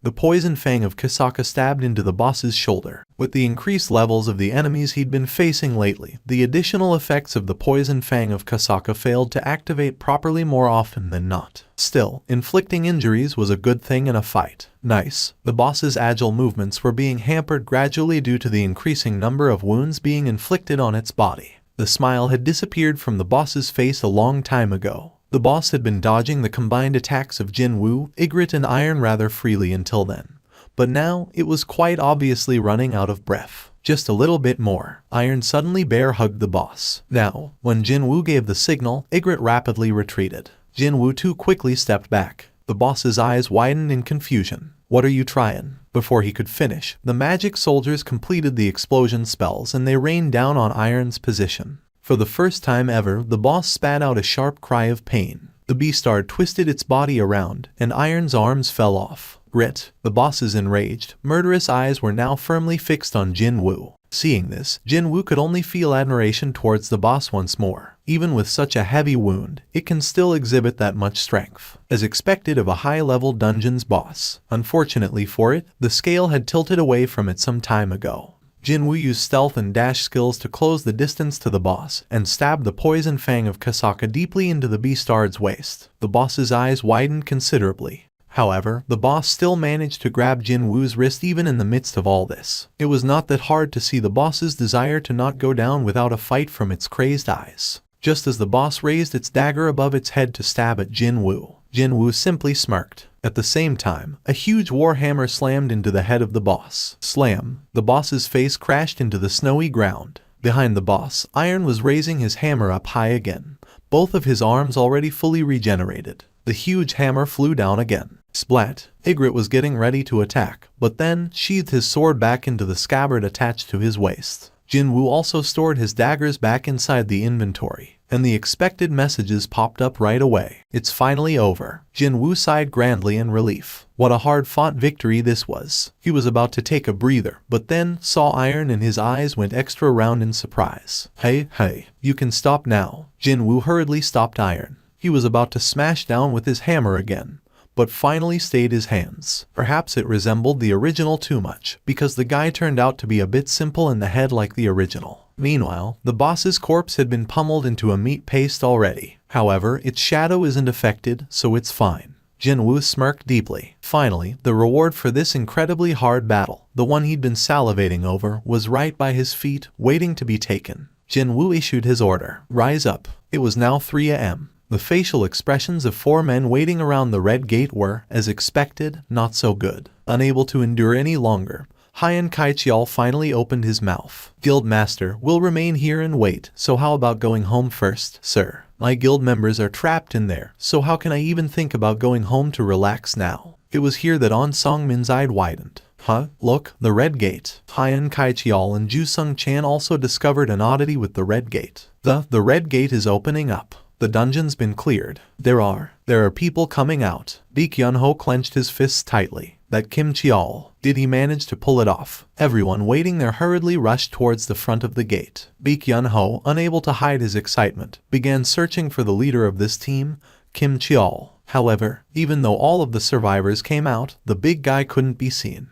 The poison fang of Kasaka stabbed into the boss's shoulder. With the increased levels of the enemies he'd been facing lately, the additional effects of the poison fang of Kasaka failed to activate properly more often than not. Still, inflicting injuries was a good thing in a fight. Nice. The boss's agile movements were being hampered gradually due to the increasing number of wounds being inflicted on its body. The smile had disappeared from the boss's face a long time ago. The boss had been dodging the combined attacks of Jin Wu, Ygritte and Iron rather freely until then. But now, it was quite obviously running out of breath. Just a little bit more. Iron suddenly bear-hugged the boss. Now, when Jin Wu gave the signal, Ygritte rapidly retreated. Jin Wu too quickly stepped back. The boss's eyes widened in confusion. What are you trying? Before he could finish, the magic soldiers completed the explosion spells and they rained down on Iron's position. For the first time ever, the boss spat out a sharp cry of pain. The beastard twisted its body around, and Iron's arms fell off. Grit. The boss's enraged, murderous eyes were now firmly fixed on Jin Wu. Seeing this, Jin Wu could only feel admiration towards the boss once more. Even with such a heavy wound, it can still exhibit that much strength, as expected of a high-level dungeon's boss. Unfortunately for it, the scale had tilted away from it some time ago. Jin Wu used stealth and dash skills to close the distance to the boss and stabbed the poison fang of Kasaka deeply into the beastard's waist. The boss's eyes widened considerably. However, the boss still managed to grab Jin Wu's wrist even in the midst of all this. It was not that hard to see the boss's desire to not go down without a fight from its crazed eyes. Just as the boss raised its dagger above its head to stab at Jin Wu simply smirked. At the same time, a huge warhammer slammed into the head of the boss. Slam! The boss's face crashed into the snowy ground. Behind the boss, Iron was raising his hammer up high again, both of his arms already fully regenerated. The huge hammer flew down again. Splat! Ygritte was getting ready to attack, but then sheathed his sword back into the scabbard attached to his waist. Jin Wu also stored his daggers back inside the inventory, and the expected messages popped up right away. It's finally over. Jin Wu sighed grandly in relief. What a hard-fought victory this was. He was about to take a breather, but then saw Iron and his eyes went extra round in surprise. Hey, you can stop now. Jin Wu hurriedly stopped Iron. He was about to smash down with his hammer again, but finally stayed his hands. Perhaps it resembled the original too much, because the guy turned out to be a bit simple in the head like the original. Meanwhile, the boss's corpse had been pummeled into a meat paste already. However, its shadow isn't affected, so it's fine. Jin Wu smirked deeply. Finally, the reward for this incredibly hard battle, the one he'd been salivating over, was right by his feet, waiting to be taken. Jin Wu issued his order. Rise up. It was now 3 a.m. The facial expressions of 4 men waiting around the red gate were, as expected, not so good. Unable to endure any longer, Hien Kaichial finally opened his mouth. Guildmaster, we'll remain here and wait, so how about going home first, sir? My guild members are trapped in there, so how can I even think about going home to relax now? It was here that On Songmin's eye widened. Huh? Look, the red gate. Hien Kaichial and Ju Sung Chan also discovered an oddity with the red gate. The red gate is opening up. The dungeon's been cleared. There are people coming out. Baek Yun-ho clenched his fists tightly. That Kim Cheol. Did he manage to pull it off? Everyone waiting there hurriedly rushed towards the front of the gate. Baek Yun-ho, unable to hide his excitement, began searching for the leader of this team, Kim Cheol. However, even though all of the survivors came out, the big guy couldn't be seen.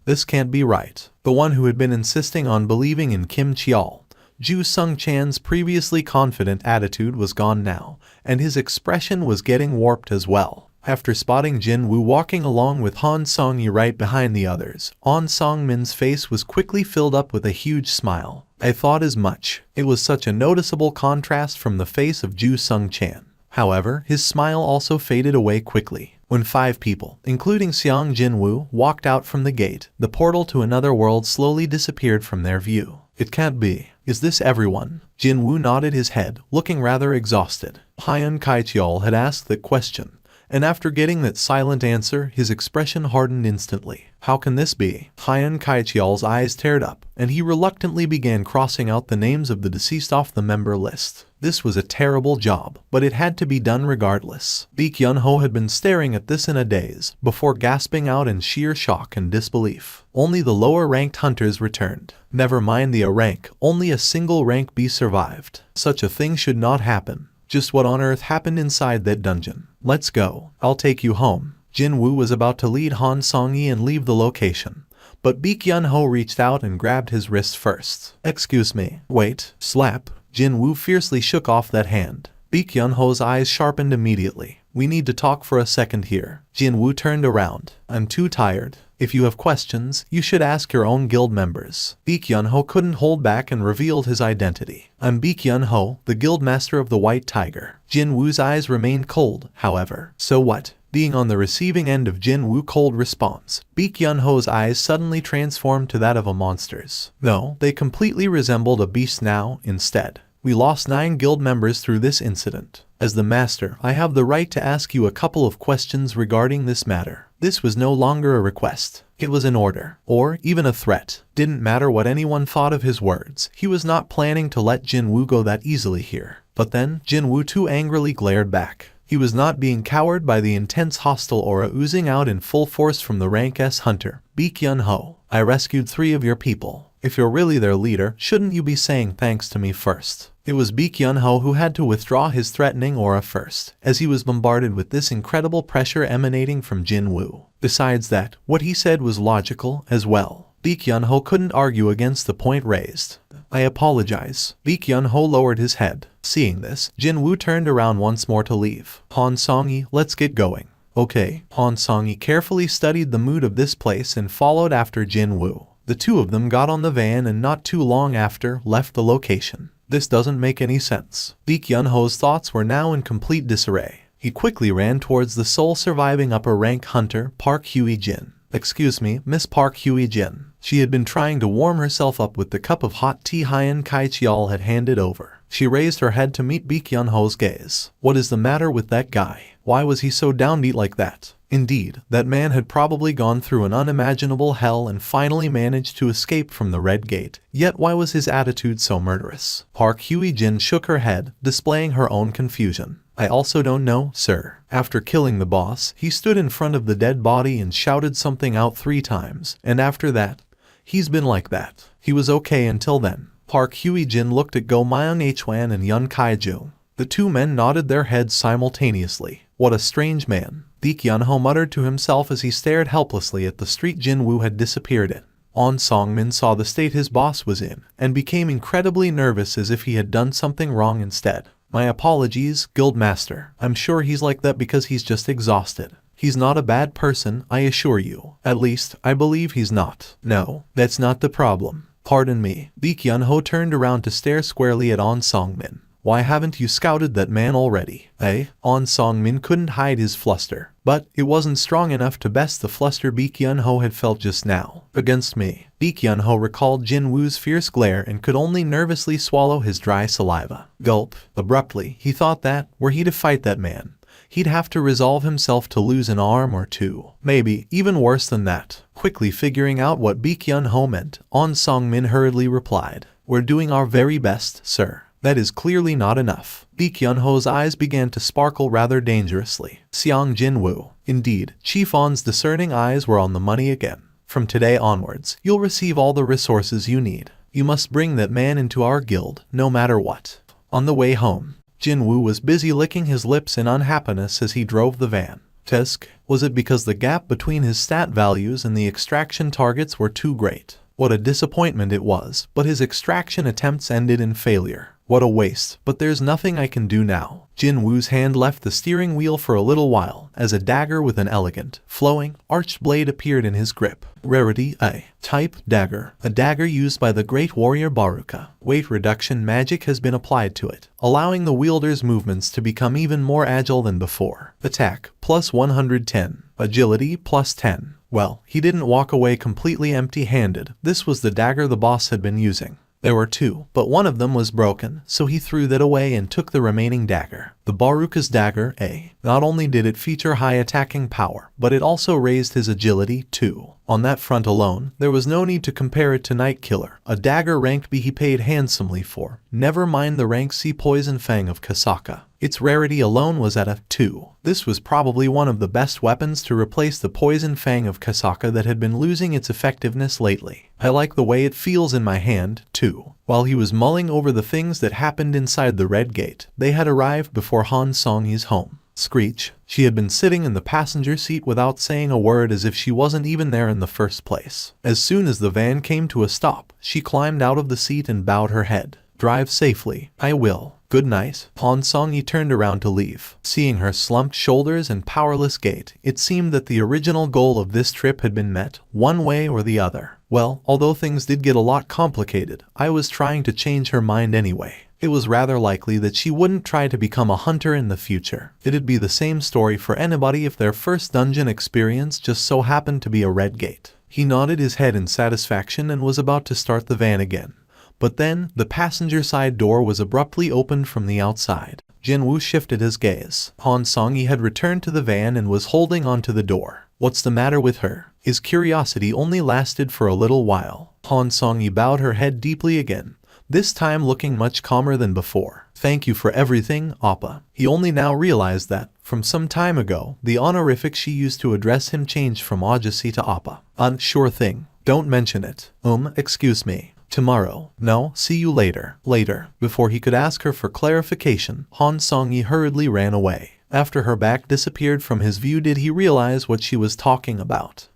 This can't be right. The one who had been insisting on believing in Kim Cheol. Ju Sung Chan's previously confident attitude was gone now, and his expression was getting warped as well. After spotting Jin Wu walking along with Han Song-yi right behind the others, On Song-min's face was quickly filled up with a huge smile. I thought as much. It was such a noticeable contrast from the face of Ju Sung Chan. However, his smile also faded away quickly. When 5 people, including Xiang Jin Wu, walked out from the gate, the portal to another world slowly disappeared from their view. It can't be. Is this everyone? Jin Wu nodded his head, looking rather exhausted. Hien Kaichiol had asked that question, and after getting that silent answer, his expression hardened instantly. How can this be? Hien Kaichiol's eyes teared up, and he reluctantly began crossing out the names of the deceased off the member list. This was a terrible job, but it had to be done regardless. Baek Yun-ho had been staring at this in a daze, before gasping out in sheer shock and disbelief. Only the lower-ranked hunters returned. Never mind the A rank, only a single rank B survived. Such a thing should not happen. Just what on earth happened inside that dungeon? Let's go. I'll take you home. Jin Wu was about to lead Han Song-yi and leave the location, but Baek Yun-ho reached out and grabbed his wrist first. "Excuse me." "Wait." Slap. Jin Wu fiercely shook off that hand. Baek Yun-ho's eyes sharpened immediately. "We need to talk for a second here." Jin Wu turned around. "I'm too tired. If you have questions, you should ask your own guild members." Baek Yun-ho couldn't hold back and revealed his identity. "I'm Baek Yun-ho, the guild master of the White Tiger." Jin Wu's eyes remained cold, however. "So what?" Being on the receiving end of Jin Wu's cold response, Baek Yun-ho's eyes suddenly transformed to that of a monster's. No, they completely resembled a beast now, instead. "We lost 9 guild members through this incident. As the master, I have the right to ask you a couple of questions regarding this matter." This was no longer a request. It was an order, or even a threat. Didn't matter what anyone thought of his words. He was not planning to let Jin Wu go that easily here. But then, Jin Wu too angrily glared back. He was not being cowered by the intense hostile aura oozing out in full force from the rank S hunter. "Baek Yun-ho, I rescued 3 of your people. If you're really their leader, shouldn't you be saying thanks to me first?" It was Baek Yun-ho who had to withdraw his threatening aura first, as he was bombarded with this incredible pressure emanating from Jin Wu. Besides that, what he said was logical as well. Baek Yun-ho couldn't argue against the point raised. "I apologize." Baek Yun-ho lowered his head. Seeing this, Jin Wu turned around once more to leave. "Han Song-yi, let's get going." "Okay." Han Song-yi carefully studied the mood of this place and followed after Jin Wu. The two of them got on the van and not too long after left the location. This doesn't make any sense. Baek Yun-ho's thoughts were now in complete disarray. He quickly ran towards the sole surviving upper-rank hunter, Park Hye-jin. "Excuse me, Miss Park Hye-jin." She had been trying to warm herself up with the cup of hot tea Hyen Kai-cheol had handed over. She raised her head to meet Baek Yun-ho's gaze. "What is the matter with that guy? Why was he so downbeat like that?" Indeed, that man had probably gone through an unimaginable hell and finally managed to escape from the Red Gate. Yet why was his attitude so murderous? Park Hye-jin shook her head, displaying her own confusion. "I also don't know, sir." After killing the boss, he stood in front of the dead body and shouted something out 3 times, and after that, he's been like that. He was okay until then. Park Hye-jin looked at Go Myung-hwan and Yun Kai-ju. The 2 men nodded their heads simultaneously. "What a strange man," Baek Yun-ho muttered to himself as he stared helplessly at the street Jin Wu had disappeared in. On Song-min saw the state his boss was in, and became incredibly nervous as if he had done something wrong instead. "My apologies, Guild Master. I'm sure he's like that because he's just exhausted. He's not a bad person, I assure you. At least, I believe he's not." "No, that's not the problem." "Pardon me." Baek Yun-ho turned around to stare squarely at On Song-min. "Why haven't you scouted that man already, eh?" On Song-min couldn't hide his fluster, but it wasn't strong enough to best the fluster Baek Yun-ho had felt just now. "Against me." Baek Yun-ho recalled Jin Wu's fierce glare and could only nervously swallow his dry saliva. Gulp. Abruptly, he thought that, were he to fight that man, he'd have to resolve himself to lose an arm or 2. Maybe even worse than that. Quickly figuring out what Baek Yun-ho meant, On Song-min hurriedly replied, "We're doing our very best, sir." "That is clearly not enough." Baek Yun-ho's eyes began to sparkle rather dangerously. Seong Jin Wu. Indeed, Chief On's discerning eyes were on the money again. "From today onwards, you'll receive all the resources you need. You must bring that man into our guild, no matter what." On the way home, Jin Wu was busy licking his lips in unhappiness as he drove the van. Tisk. Was it because the gap between his stat values and the extraction targets were too great? What a disappointment it was, but his extraction attempts ended in failure. What a waste, but there's nothing I can do now. Jin Wu's hand left the steering wheel for a little while, as a dagger with an elegant, flowing, arched blade appeared in his grip. Rarity A. Type Dagger. A dagger used by the great warrior Baruka. Weight reduction magic has been applied to it, allowing the wielder's movements to become even more agile than before. Attack, plus 110. Agility, plus 10. Well, he didn't walk away completely empty-handed. This was the dagger the boss had been using. There were 2, but one of them was broken, so he threw that away and took the remaining dagger. The Baruka's dagger A. Not only did it feature high attacking power, but it also raised his agility too. On that front alone, there was no need to compare it to Night Killer, a dagger ranked B he paid handsomely for. Never mind the rank C Poison Fang of Kasaka. Its rarity alone was at a 2. This was probably one of the best weapons to replace the Poison Fang of Kasaka that had been losing its effectiveness lately. I like the way it feels in my hand, too. While he was mulling over the things that happened inside the Red Gate, they had arrived before Han Song-yi's home. Screech. She had been sitting in the passenger seat without saying a word, as if she wasn't even there in the first place. As soon as the van came to a stop, she climbed out of the seat and bowed her head. Drive safely. I will. Good night. Han Song-yi turned around to leave. Seeing her slumped shoulders and powerless gait, it seemed that the original goal of this trip had been met, one way or the other. Well, although things did get a lot complicated, I was trying to change her mind anyway. It was rather likely that she wouldn't try to become a hunter in the future. It'd be the same story for anybody if their first dungeon experience just so happened to be a red gate. He nodded his head in satisfaction and was about to start the van again. But then, the passenger side door was abruptly opened from the outside. Jin Wu shifted his gaze. Han Song-yi had returned to the van and was holding onto the door. What's the matter with her? His curiosity only lasted for a little while. Han Song-yi bowed her head deeply again, this time looking much calmer than before. Thank you for everything, Appa. He only now realized that, from some time ago, the honorific she used to address him changed from Ajasi to Appa. Sure thing. Don't mention it. Excuse me. Tomorrow. No, see you later. Later. Before he could ask her for clarification, Han Song-yi hurriedly ran away. After her back disappeared from his view did he realize what she was talking about.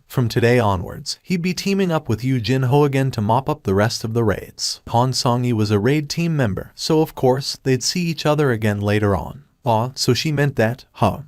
From today onwards, he'd be teaming up with Yu Jin-ho again to mop up the rest of the raids. Han Song-yi was a raid team member, so of course, they'd see each other again later on. So she meant that,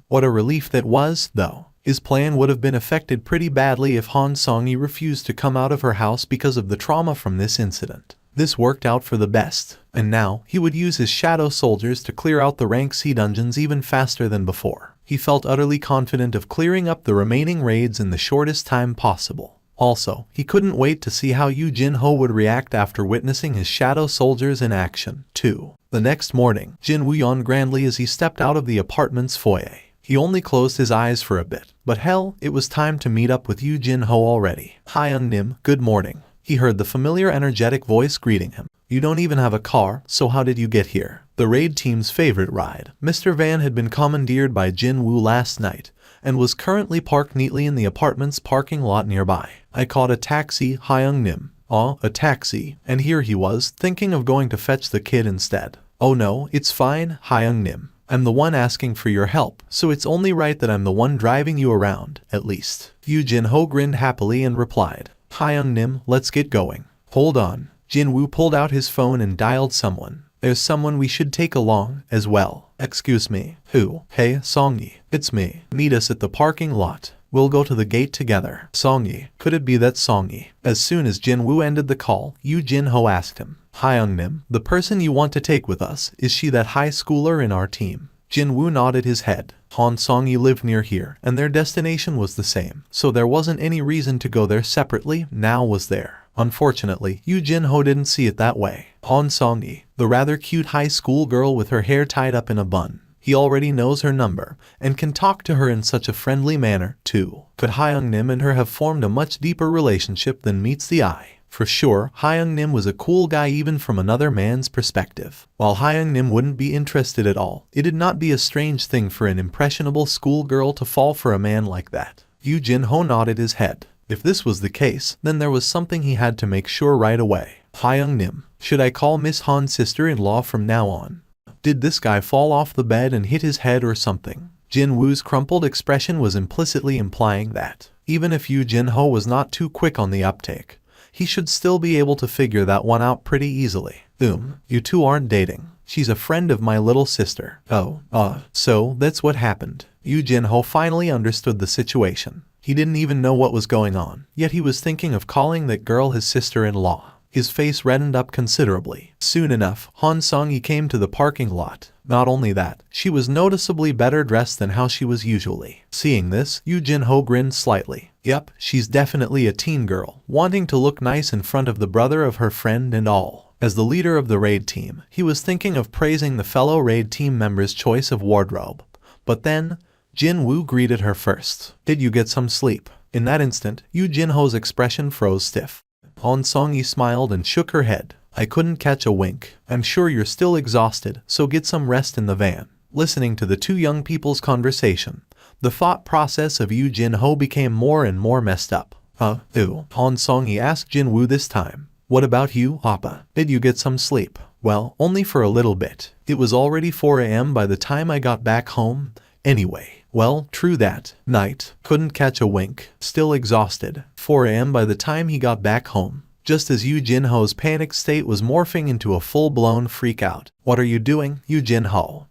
What a relief that was, though. His plan would have been affected pretty badly if Han Song-yi refused to come out of her house because of the trauma from this incident. This worked out for the best, and now he would use his shadow soldiers to clear out the rank C dungeons even faster than before. He felt utterly confident of clearing up the remaining raids in the shortest time possible. Also, he couldn't wait to see how Yu Jin-ho would react after witnessing his shadow soldiers in action, too. The next morning, Jin Wu yawned grandly as he stepped out of the apartment's foyer. He only closed his eyes for a bit, but hell, it was time to meet up with Yu Jin-ho already. Hi Nim, good morning. He heard the familiar energetic voice greeting him. You don't even have a car, so how did you get here? The raid team's favorite ride. Mr. Van had been commandeered by Jin Wu last night, and was currently parked neatly in the apartment's parking lot nearby. I caught a taxi, Hyung Nim. A taxi, and here he was, thinking of going to fetch the kid instead. Oh no, it's fine, Hyung Nim. I'm the one asking for your help, so it's only right that I'm the one driving you around, at least. Yu Jin-ho grinned happily and replied. Hyung Nim, let's get going. Hold on. Jin Wu pulled out his phone and dialed someone. There's someone we should take along, as well. Excuse me. Who? Hey, Song-yi. It's me. Meet us at the parking lot. We'll go to the gate together. Song-yi. Could it be that Song-yi? As soon as Jin Wu ended the call, Yu Jin-ho asked him. Hyung Nim, the person you want to take with us, is she that high schooler in our team? Jin Wu nodded his head. Han Song-yi lived near here, and their destination was the same, so there wasn't any reason to go there separately, now was there. Unfortunately, Yu Jin-ho didn't see it that way. Han Song-yi, the rather cute high school girl with her hair tied up in a bun. He already knows her number, and can talk to her in such a friendly manner, too. Could Hyung Nim and her have formed a much deeper relationship than meets the eye? For sure, Hyung Nim was a cool guy even from another man's perspective. While Hyung Nim wouldn't be interested at all, it'd not be a strange thing for an impressionable schoolgirl to fall for a man like that. Yu Jin-ho nodded his head. If this was the case, then there was something he had to make sure right away. Hyung Nim, should I call Miss Han's sister-in-law from now on? Did this guy fall off the bed and hit his head or something? Jin Wu's crumpled expression was implicitly implying that, even if Yu Jin-ho was not too quick on the uptake, he should still be able to figure that one out pretty easily. You two aren't dating. She's a friend of my little sister. So that's what happened. Yu Jin-ho finally understood the situation. He didn't even know what was going on, yet he was thinking of calling that girl his sister-in-law. His face reddened up considerably. Soon enough, Han Song-yi came to the parking lot. Not only that, she was noticeably better dressed than how she was usually. Seeing this, Yu Jin-ho grinned slightly. Yep, she's definitely a teen girl, wanting to look nice in front of the brother of her friend and all. As the leader of the raid team, he was thinking of praising the fellow raid team member's choice of wardrobe. But then, Jin Wu greeted her first. Did you get some sleep? In that instant, Yu Jin-ho's expression froze stiff. Han Song-yi smiled and shook her head. I couldn't catch a wink. I'm sure you're still exhausted, so get some rest in the van. Listening to the two young people's conversation, the thought process of Yu Jin-ho became more and more messed up. Han Song-yi asked Jin Wu this time. What about you, Appa? Did you get some sleep? Well, only for a little bit. It was already 4 a.m. by the time I got back home. Anyway, well, true that. Night. Couldn't catch a wink. Still exhausted. 4 a.m. by the time he got back home. Just as Yu Jinho's panic state was morphing into a full-blown freak-out. What are you doing, Yu Jinho?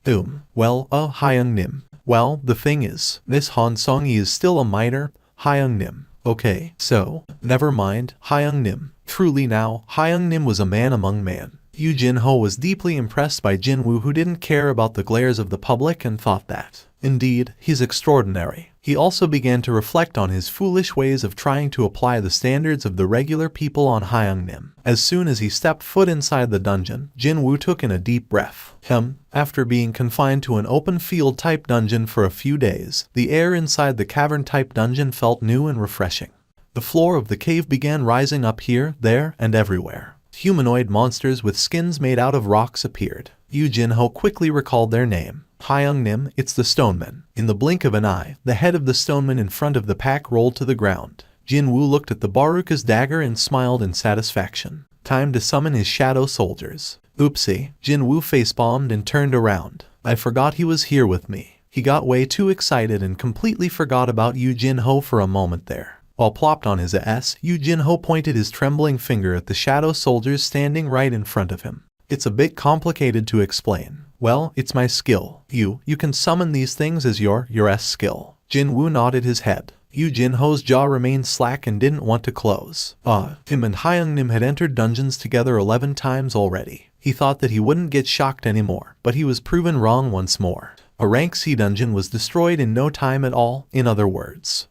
Well, Hyung Nim. Well, the thing is, this Han Song-yi is still a minor. Hyung Nim. Okay, so, never mind, Hyung Nim. Truly now, Hyung Nim was a man among men. Yu Jinho was deeply impressed by Jin Wu, who didn't care about the glares of the public and thought that, indeed, he's extraordinary. He also began to reflect on his foolish ways of trying to apply the standards of the regular people on Hyung Nim. As soon as he stepped foot inside the dungeon, Jin Wu took in a deep breath. After being confined to an open field type dungeon for a few days, the air inside the cavern type dungeon felt new and refreshing. The floor of the cave began rising up here, there, and everywhere. Humanoid monsters with skins made out of rocks appeared. Yu Jinho quickly recalled their name. Hyung Nim, it's the Stoneman. In the blink of an eye, the head of the Stoneman in front of the pack rolled to the ground. Jin Wu looked at the Baruka's dagger and smiled in satisfaction. Time to summon his shadow soldiers. Oopsie, Jin Wu facepalmed and turned around. I forgot he was here with me. He got way too excited and completely forgot about Yu Jinho for a moment there. While plopped on his ass, Yu Jinho pointed his trembling finger at the shadow soldiers standing right in front of him. It's a bit complicated to explain. Well, it's my skill. You can summon these things as your skill. Jin Wu nodded his head. Yu Jinho's jaw remained slack and didn't want to close. Him and Hyung Nim had entered dungeons together 11 times already. He thought that he wouldn't get shocked anymore, but he was proven wrong once more. A rank C dungeon was destroyed in no time at all, in other words.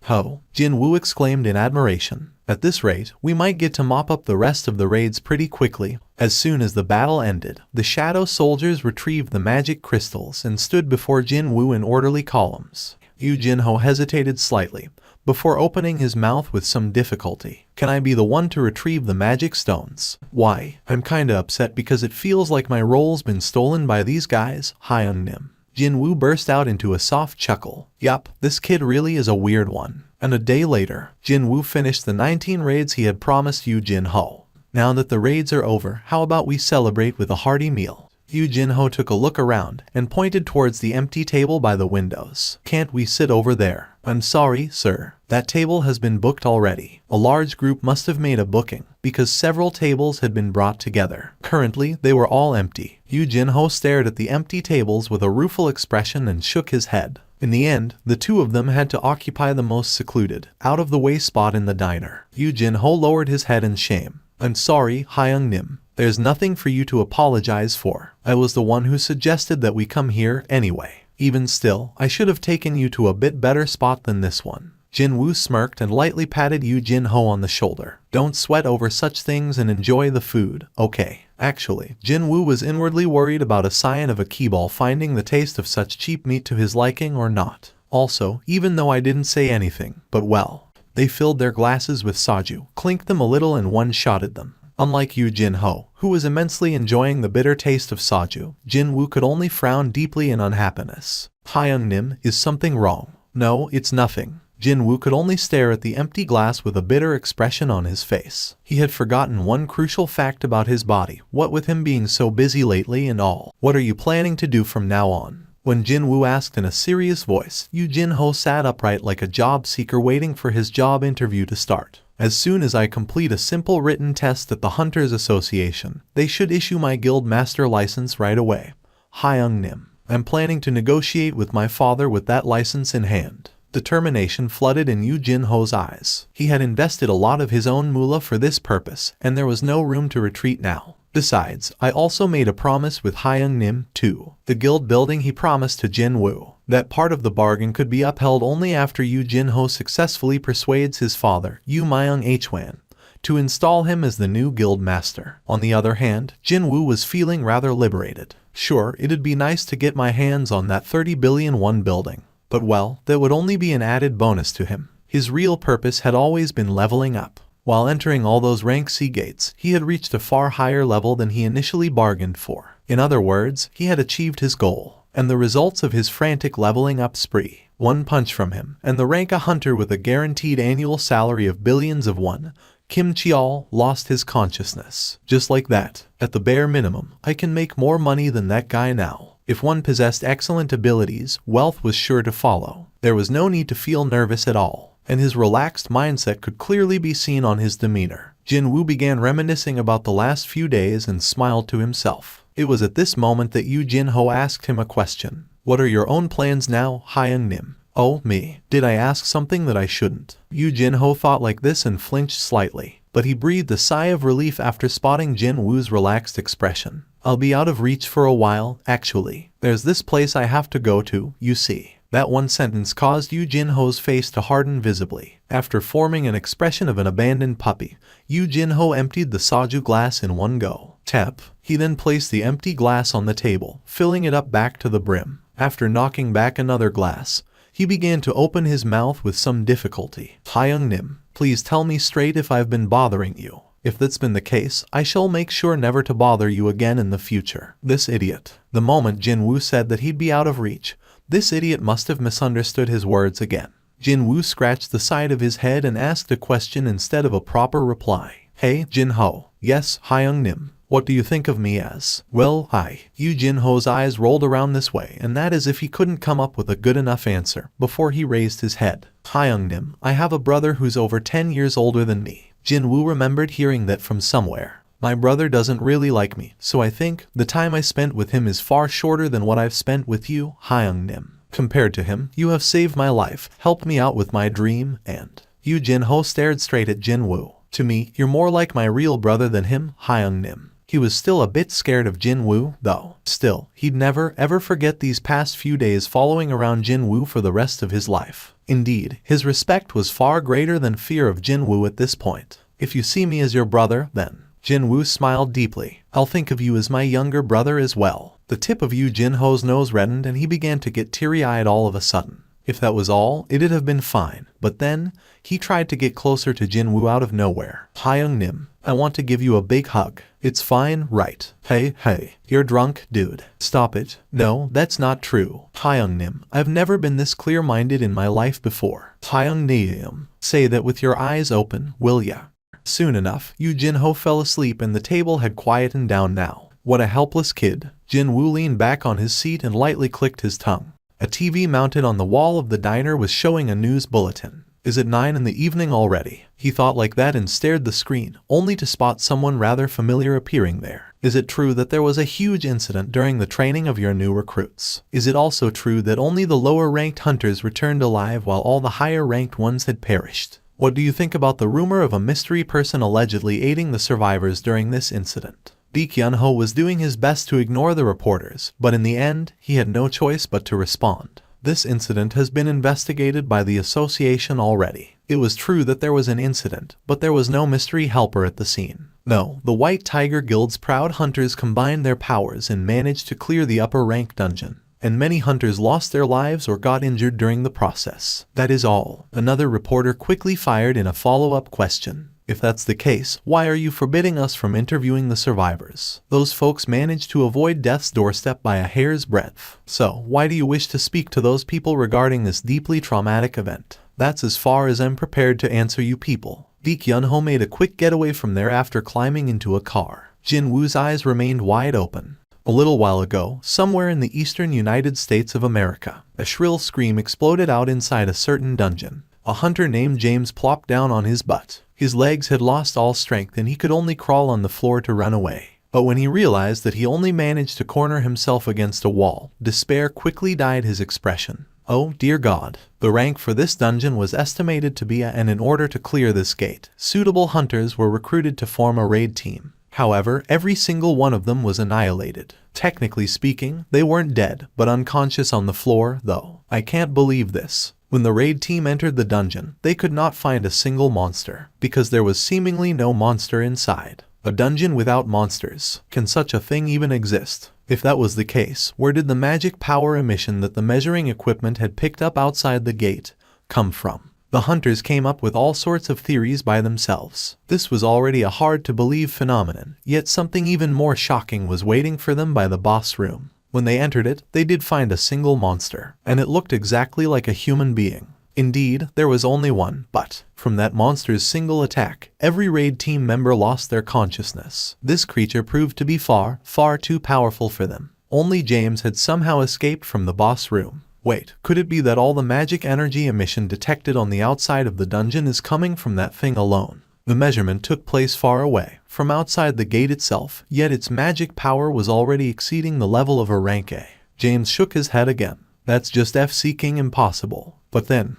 Jin Wu exclaimed in admiration. At this rate, we might get to mop up the rest of the raids pretty quickly. As soon as the battle ended, the shadow soldiers retrieved the magic crystals and stood before Jin Wu in orderly columns. Yu Jinho hesitated slightly, before opening his mouth with some difficulty. Can I be the one to retrieve the magic stones? Why, I'm kinda upset because it feels like my role's been stolen by these guys, Hyung Nim. Jin Wu burst out into a soft chuckle. Yup, this kid really is a weird one. And a day later, Jin Wu finished the 19 raids he had promised Yu Jinho. Now that the raids are over, how about we celebrate with a hearty meal? Yu Jinho took a look around and pointed towards the empty table by the windows. Can't we sit over there? I'm sorry, sir. That table has been booked already. A large group must have made a booking, because several tables had been brought together. Currently, they were all empty. Yu Jinho stared at the empty tables with a rueful expression and shook his head. In the end, the two of them had to occupy the most secluded, out-of-the-way spot in the diner. Yu Jinho lowered his head in shame. I'm sorry, Hyung Nim. There's nothing for you to apologize for. I was the one who suggested that we come here anyway. Even still, I should have taken you to a bit better spot than this one. Jin Wu smirked and lightly patted Yu Jinho on the shoulder. Don't sweat over such things and enjoy the food, okay? Actually, Jin Wu was inwardly worried about a scion of a keyball finding the taste of such cheap meat to his liking or not. Also, even though I didn't say anything, but well, they filled their glasses with soju, clinked them a little and one-shotted them. Unlike Yu Jinho, who was immensely enjoying the bitter taste of soju, Jin Wu could only frown deeply in unhappiness. Hyung Nim, is something wrong? No, it's nothing. Jin Wu could only stare at the empty glass with a bitter expression on his face. He had forgotten one crucial fact about his body, what with him being so busy lately and all. What are you planning to do from now on? When Jin Wu asked in a serious voice, Yu Jinho sat upright like a job seeker waiting for his job interview to start. As soon as I complete a simple written test at the Hunters Association, they should issue my guild master license right away. Hyung Nim. I'm planning to negotiate with my father with that license in hand. Determination flooded in Yu Jinho's eyes. He had invested a lot of his own moolah for this purpose, and there was no room to retreat now. Besides, I also made a promise with Hyung Nim, too. The guild building he promised to Jin Wu. That part of the bargain could be upheld only after Yu Jinho successfully persuades his father, Yu Myung Hwan, to install him as the new guild master. On the other hand, Jin Wu was feeling rather liberated. Sure, it'd be nice to get my hands on that 30 billion won building. But well, that would only be an added bonus to him. His real purpose had always been leveling up. While entering all those rank C gates, he had reached a far higher level than he initially bargained for. In other words, he had achieved his goal. And the results of his frantic leveling up spree. One punch from him, and the rank a hunter with a guaranteed annual salary of billions of won, Kim Chial lost his consciousness. Just like that. At the bare minimum, I can make more money than that guy now. If one possessed excellent abilities, wealth was sure to follow. There was no need to feel nervous at all, and his relaxed mindset could clearly be seen on his demeanor. Jin Wu began reminiscing about the last few days and smiled to himself. It was at this moment that Yu Jinho asked him a question. What are your own plans now, Hyung Nim? Oh, me. Did I ask something that I shouldn't? Yu Jinho thought like this and flinched slightly, but he breathed a sigh of relief after spotting Jin Wu's relaxed expression. I'll be out of reach for a while, actually. There's this place I have to go to, you see. That one sentence caused Yu Jinho's face to harden visibly. After forming an expression of an abandoned puppy, Yu Jinho emptied the soju glass in one go. Tap. He then placed the empty glass on the table, filling it up back to the brim. After knocking back another glass, he began to open his mouth with some difficulty. Hyung Nim, please tell me straight if I've been bothering you. If that's been the case, I shall make sure never to bother you again in the future. This idiot. The moment Jin Wu said that he'd be out of reach, this idiot must have misunderstood his words again. Jin Wu scratched the side of his head and asked a question instead of a proper reply. Hey, Jin Ho. Yes, Hyung Nim. What do you think of me as? Well, Yu Jinho's eyes rolled around this way, and that as if he couldn't come up with a good enough answer before he raised his head. Hyung Nim, I have a brother who's over 10 years older than me. Jin Wu remembered hearing that from somewhere. My brother doesn't really like me, so I think the time I spent with him is far shorter than what I've spent with you, Hyung Nim. Compared to him, you have saved my life, helped me out with my dream, and... Yu Jinho stared straight at Jin Wu. To me, you're more like my real brother than him, Hyung Nim. He was still a bit scared of Jin Wu, though. Still, he'd never, ever forget these past few days following around Jin Wu for the rest of his life. Indeed, his respect was far greater than fear of Jin Wu at this point. If you see me as your brother, then... Jin Wu smiled deeply. I'll think of you as my younger brother as well. The tip of Yu Jinho's nose reddened and he began to get teary-eyed all of a sudden. If that was all, it'd have been fine. But then, he tried to get closer to Jin Wu out of nowhere. Hyung Nim, I want to give you a big hug. It's fine, right? Hey, you're drunk, dude. Stop it. No, that's not true. Hyung Nim, I've never been this clear-minded in my life before. Hyung Nim, say that with your eyes open, will ya? Soon enough, Yu Jinho fell asleep and the table had quietened down now. What a helpless kid. Jin Wu leaned back on his seat and lightly clicked his tongue. A TV mounted on the wall of the diner was showing a news bulletin. Is it 9 in the evening already? He thought like that and stared the screen, only to spot someone rather familiar appearing there. Is it true that there was a huge incident during the training of your new recruits? Is it also true that only the lower-ranked hunters returned alive while all the higher-ranked ones had perished? What do you think about the rumor of a mystery person allegedly aiding the survivors during this incident? Lee Kyun-ho was doing his best to ignore the reporters, but in the end, he had no choice but to respond. This incident has been investigated by the association already. It was true that there was an incident, but there was no mystery helper at the scene. No, the White Tiger Guild's proud hunters combined their powers and managed to clear the upper rank dungeon. And many hunters lost their lives or got injured during the process. That is all. Another reporter quickly fired in a follow-up question. If that's the case, why are you forbidding us from interviewing the survivors? Those folks managed to avoid death's doorstep by a hair's breadth. So, why do you wish to speak to those people regarding this deeply traumatic event? That's as far as I'm prepared to answer you people. Lee Kyun-ho made a quick getaway from there after climbing into a car. Jin Wu's eyes remained wide open. A little while ago, somewhere in the eastern United States of America, a shrill scream exploded out inside a certain dungeon. A hunter named James plopped down on his butt. His legs had lost all strength and he could only crawl on the floor to run away. But when he realized that he only managed to corner himself against a wall, despair quickly dyed his expression. Oh, dear God. The rank for this dungeon was estimated to be A, and in order to clear this gate, suitable hunters were recruited to form a raid team. However, every single one of them was annihilated. Technically speaking, they weren't dead, but unconscious on the floor, though. I can't believe this. When the raid team entered the dungeon, they could not find a single monster, because there was seemingly no monster inside. A dungeon without monsters. Can such a thing even exist? If that was the case, where did the magic power emission that the measuring equipment had picked up outside the gate come from? The hunters came up with all sorts of theories by themselves. This was already a hard-to-believe phenomenon, yet something even more shocking was waiting for them by the boss room. When they entered it, they did find a single monster, and it looked exactly like a human being. Indeed, there was only one, but from that monster's single attack, every raid team member lost their consciousness. This creature proved to be far, far too powerful for them. Only James had somehow escaped from the boss room. Wait, could it be that all the magic energy emission detected on the outside of the dungeon is coming from that thing alone? The measurement took place far away, from outside the gate itself, yet its magic power was already exceeding the level of a rank A. James shook his head again. That's just F-seeking impossible. But then,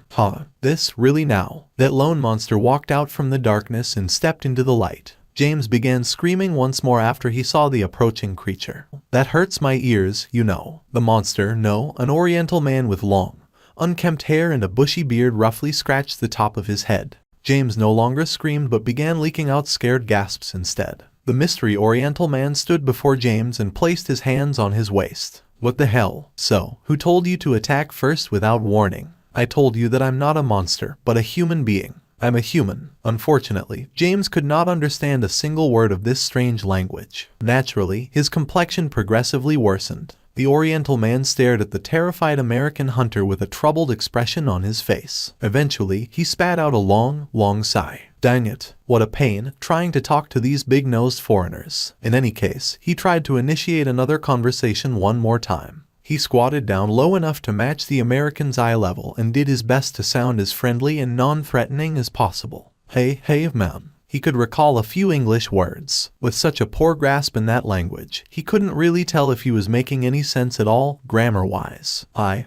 this, really now? That lone monster walked out from the darkness and stepped into the light. James began screaming once more after he saw the approaching creature. That hurts my ears, you know. The monster, no, an oriental man with long, unkempt hair and a bushy beard roughly scratched the top of his head. James no longer screamed but began leaking out scared gasps instead. The mystery oriental man stood before James and placed his hands on his waist. What the hell? So, who told you to attack first without warning? I told you that I'm not a monster, but a human being. I'm a human. Unfortunately, James could not understand a single word of this strange language. Naturally, his complexion progressively worsened. The Oriental man stared at the terrified American hunter with a troubled expression on his face. Eventually, he spat out a long, long sigh. Dang it, what a pain, trying to talk to these big-nosed foreigners. In any case, he tried to initiate another conversation one more time. He squatted down low enough to match the American's eye level and did his best to sound as friendly and non-threatening as possible. Hey man. He could recall a few English words. With such a poor grasp in that language, he couldn't really tell if he was making any sense at all, grammar-wise. A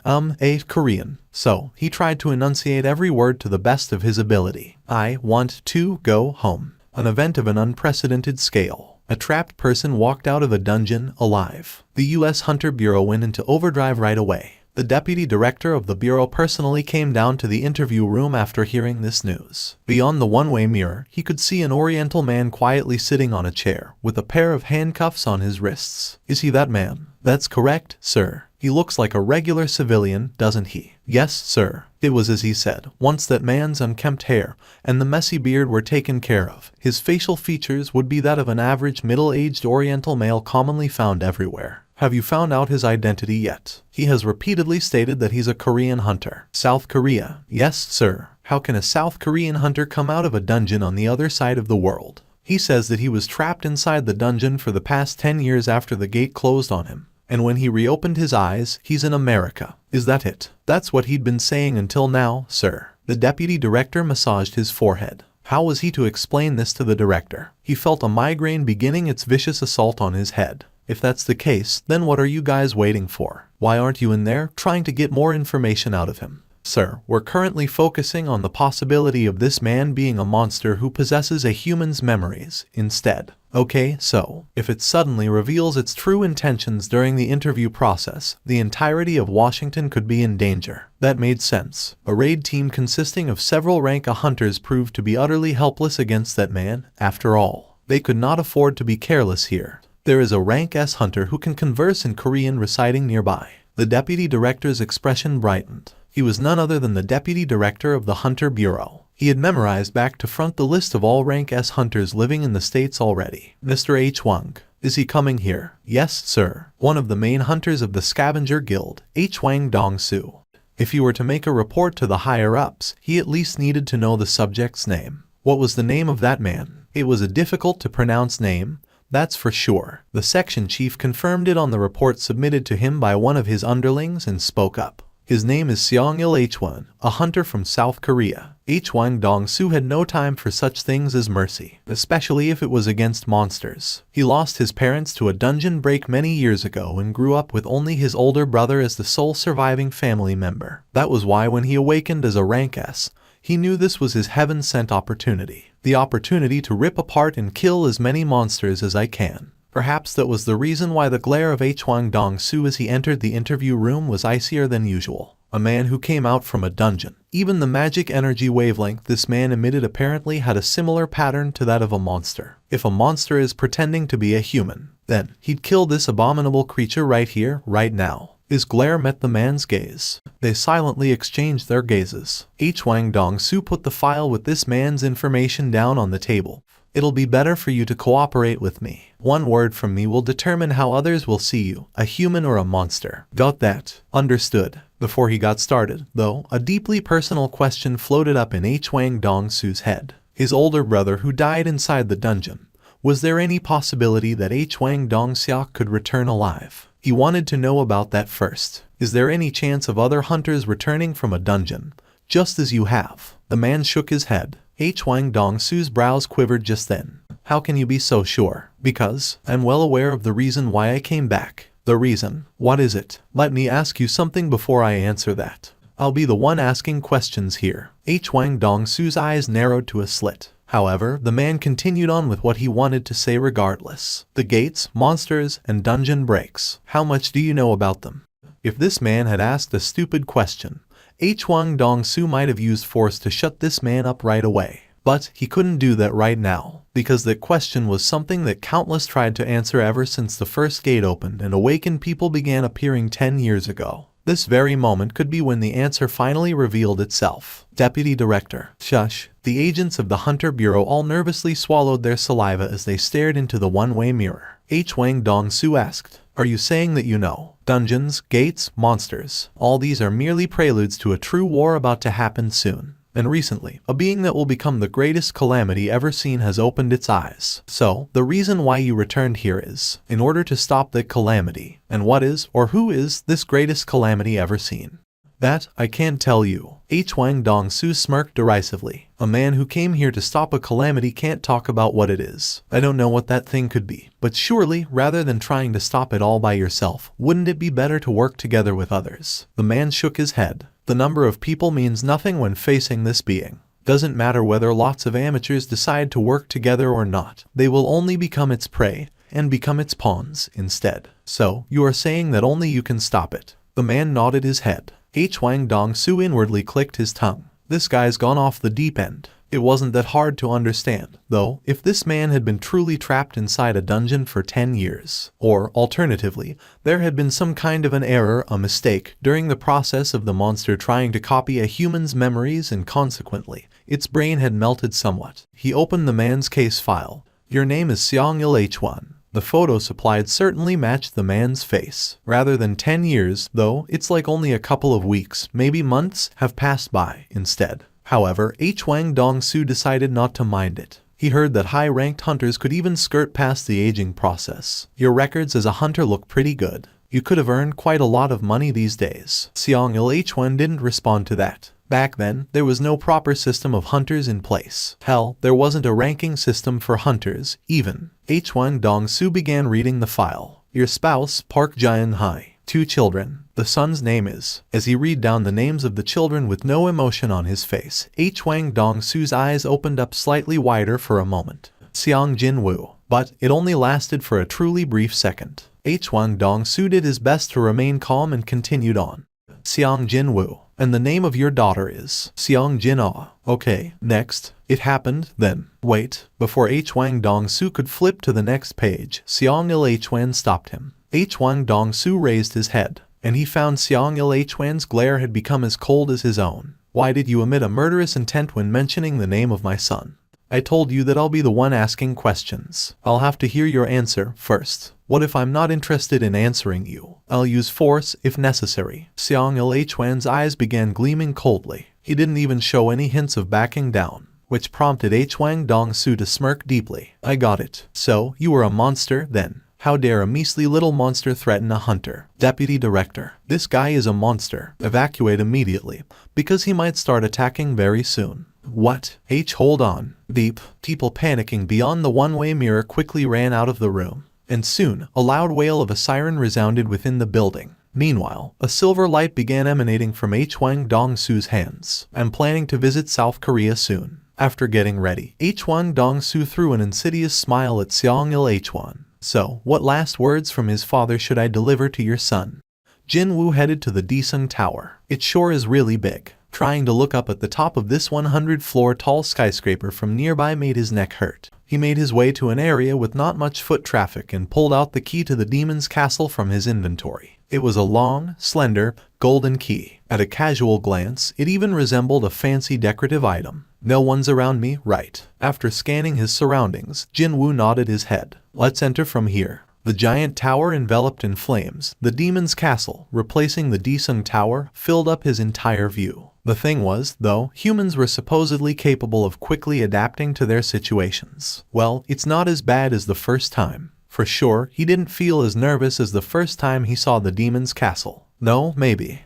Korean. So, he tried to enunciate every word to the best of his ability. I want to go home. An event of an unprecedented scale. A trapped person walked out of a dungeon, alive. The U.S. Hunter Bureau went into overdrive right away. The deputy director of the bureau personally came down to the interview room after hearing this news. Beyond the one-way mirror, he could see an oriental man quietly sitting on a chair, with a pair of handcuffs on his wrists. Is he that man? That's correct, sir. He looks like a regular civilian, doesn't he? Yes, sir. It was as he said. Once that man's unkempt hair and the messy beard were taken care of, his facial features would be that of an average middle-aged oriental male commonly found everywhere. Have you found out his identity yet? He has repeatedly stated that he's a Korean hunter. South Korea. Yes, sir. How can a South Korean hunter come out of a dungeon on the other side of the world? He says that he was trapped inside the dungeon for the past 10 years after the gate closed on him. And when he reopened his eyes, he's in America. Is that it? That's what he'd been saying until now, sir. The deputy director massaged his forehead. How was he to explain this to the director? He felt a migraine beginning its vicious assault on his head. If that's the case, then what are you guys waiting for? Why aren't you in there trying to get more information out of him? Sir, we're currently focusing on the possibility of this man being a monster who possesses a human's memories instead. Okay, so, if it suddenly reveals its true intentions during the interview process, the entirety of Washington could be in danger. That made sense. A raid team consisting of several rank A hunters proved to be utterly helpless against that man, after all. They could not afford to be careless here. There is a rank S hunter who can converse in Korean residing nearby. The deputy director's expression brightened. He was none other than the deputy director of the Hunter Bureau. He had memorized back to front the list of all rank S hunters living in the States already. Mr. H. Wang. Is he coming here? Yes, sir. One of the main hunters of the Scavenger Guild, H. Wang Dong-Su. If he were to make a report to the higher-ups, he at least needed to know the subject's name. What was the name of that man? It was a difficult-to-pronounce name. That's for sure. The section chief confirmed it on the report submitted to him by one of his underlings and spoke up. His name is Seong-il H1, a hunter from South Korea. H. Wang Dong-Su had no time for such things as mercy, especially if it was against monsters. He lost his parents to a dungeon break many years ago and grew up with only his older brother as the sole surviving family member. That was why when he awakened as a rank S, he knew this was his heaven-sent opportunity. The opportunity to rip apart and kill as many monsters as I can. Perhaps that was the reason why the glare of H. Wang Dong-Su as he entered the interview room was icier than usual. A man who came out from a dungeon. Even the magic energy wavelength this man emitted apparently had a similar pattern to that of a monster. If a monster is pretending to be a human, then he'd kill this abominable creature right here, right now. His glare met the man's gaze. They silently exchanged their gazes. H. Wang Dong-Su put the file with this man's information down on the table. It'll be better for you to cooperate with me. One word from me will determine how others will see you, a human or a monster. Got that? Understood. Before he got started, though, a deeply personal question floated up in Hwang Dong-su's head. His older brother who died inside the dungeon. Was there any possibility that Hwang Dong-seok could return alive? He wanted to know about that first. Is there any chance of other hunters returning from a dungeon, just as you have? The man shook his head. Hwang Dong-su's brows quivered just then. How can you be so sure? Because I'm well aware of the reason why I came back. The reason? What is it? Let me ask you something before I answer that. I'll be the one asking questions here. Hwang Dong-su's eyes narrowed to a slit. However, the man continued on with what he wanted to say regardless. The gates, monsters, and dungeon breaks. How much do you know about them? If this man had asked a stupid question, Hwang Dong-su might have used force to shut this man up right away. But he couldn't do that right now, because that question was something that countless tried to answer ever since the first gate opened and awakened people began appearing 10 years ago. This very moment could be when the answer finally revealed itself. Deputy Director. Shush. The agents of the Hunter Bureau all nervously swallowed their saliva as they stared into the one-way mirror. Hwang Dong-su asked, are you saying that you know? Dungeons, gates, monsters. All these are merely preludes to a true war about to happen soon. And recently, a being that will become the greatest calamity ever seen has opened its eyes. So, the reason why you returned here is, in order to stop that calamity. And what is, or who is, this greatest calamity ever seen? That, I can't tell you. Hwang Dong-su smirked derisively. A man who came here to stop a calamity can't talk about what it is. I don't know what that thing could be. But surely, rather than trying to stop it all by yourself, wouldn't it be better to work together with others? The man shook his head. The number of people means nothing when facing this being. Doesn't matter whether lots of amateurs decide to work together or not. They will only become its prey, and become its pawns instead. So, you are saying that only you can stop it. The man nodded his head. Hwang Dong-su inwardly clicked his tongue. This guy's gone off the deep end. It wasn't that hard to understand, though, if this man had been truly trapped inside a dungeon for 10 years. Or, alternatively, there had been some kind of an error, a mistake, during the process of the monster trying to copy a human's memories and consequently, its brain had melted somewhat. He opened the man's case file. Your name is Seong-il H1. The photo supplied certainly matched the man's face. Rather than 10 years, though, it's like only a couple of weeks, maybe months, have passed by instead. However, Hwang Dong-su decided not to mind it. He heard that high-ranked hunters could even skirt past the aging process. Your records as a hunter look pretty good. You could have earned quite a lot of money these days. Seong-il H1 didn't respond to that. Back then, there was no proper system of hunters in place. Hell, there wasn't a ranking system for hunters, even. Hwang Dong-su began reading the file. Your spouse, Park Jae-hai. 2 children. The son's name is. As he read down the names of the children with no emotion on his face, Hwang Dong-su's eyes opened up slightly wider for a moment. Jin Wu. But it only lasted for a truly brief second. Hwang Dong-su did his best to remain calm and continued on. Jin Wu. And the name of your daughter is Jin Ah. Okay, next. It happened, then. Wait. Before Hwang Dong-su could flip to the next page, Seong-il Hwan stopped him. Hwang Dong-su raised his head, and he found Seong-il Hwan's glare had become as cold as his own. Why did you emit a murderous intent when mentioning the name of my son? I told you that I'll be the one asking questions. I'll have to hear your answer first. What if I'm not interested in answering you? I'll use force if necessary. Seong-il Hwan's eyes began gleaming coldly. He didn't even show any hints of backing down, which prompted Hwang Dong-su to smirk deeply. I got it. So, you were a monster, then. How dare a measly little monster threaten a hunter? Deputy Director. This guy is a monster. Evacuate immediately, because he might start attacking very soon. What? Hold on. Deep. People panicking beyond the one-way mirror quickly ran out of the room. And soon, a loud wail of a siren resounded within the building. Meanwhile, a silver light began emanating from Hwang Dong-su's hands. I'm planning to visit South Korea soon. After getting ready, Hwang Dong-su threw an insidious smile at Seong-il Hwan. So, what last words from his father should I deliver to your son? Jin Wu headed to the Daesung Tower. It sure is really big. Trying to look up at the top of this 100-floor tall skyscraper from nearby made his neck hurt. He made his way to an area with not much foot traffic and pulled out the key to the demon's castle from his inventory. It was a long, slender, golden key. At a casual glance, it even resembled a fancy decorative item. No one's around me, right? After scanning his surroundings, Jin Wu nodded his head. Let's enter from here. The giant tower enveloped in flames, the demon's castle, replacing the Desung Tower, filled up his entire view. The thing was, though, humans were supposedly capable of quickly adapting to their situations. Well, it's not as bad as the first time. For sure, he didn't feel as nervous as the first time he saw the demon's castle. No, maybe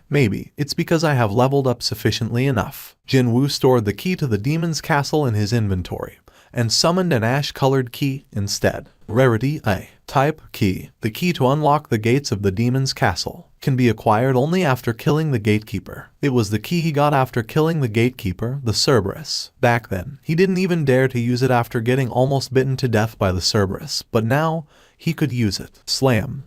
it's because I have leveled up sufficiently enough. Jin Wu stored the key to the demon's castle in his inventory, and summoned an ash-colored key instead. Rarity A. Type Key. The key to unlock the gates of the demon's castle can be acquired only after killing the gatekeeper. It was the key he got after killing the gatekeeper, the Cerberus. Back then, he didn't even dare to use it after getting almost bitten to death by the Cerberus, but now, he could use it. Slam.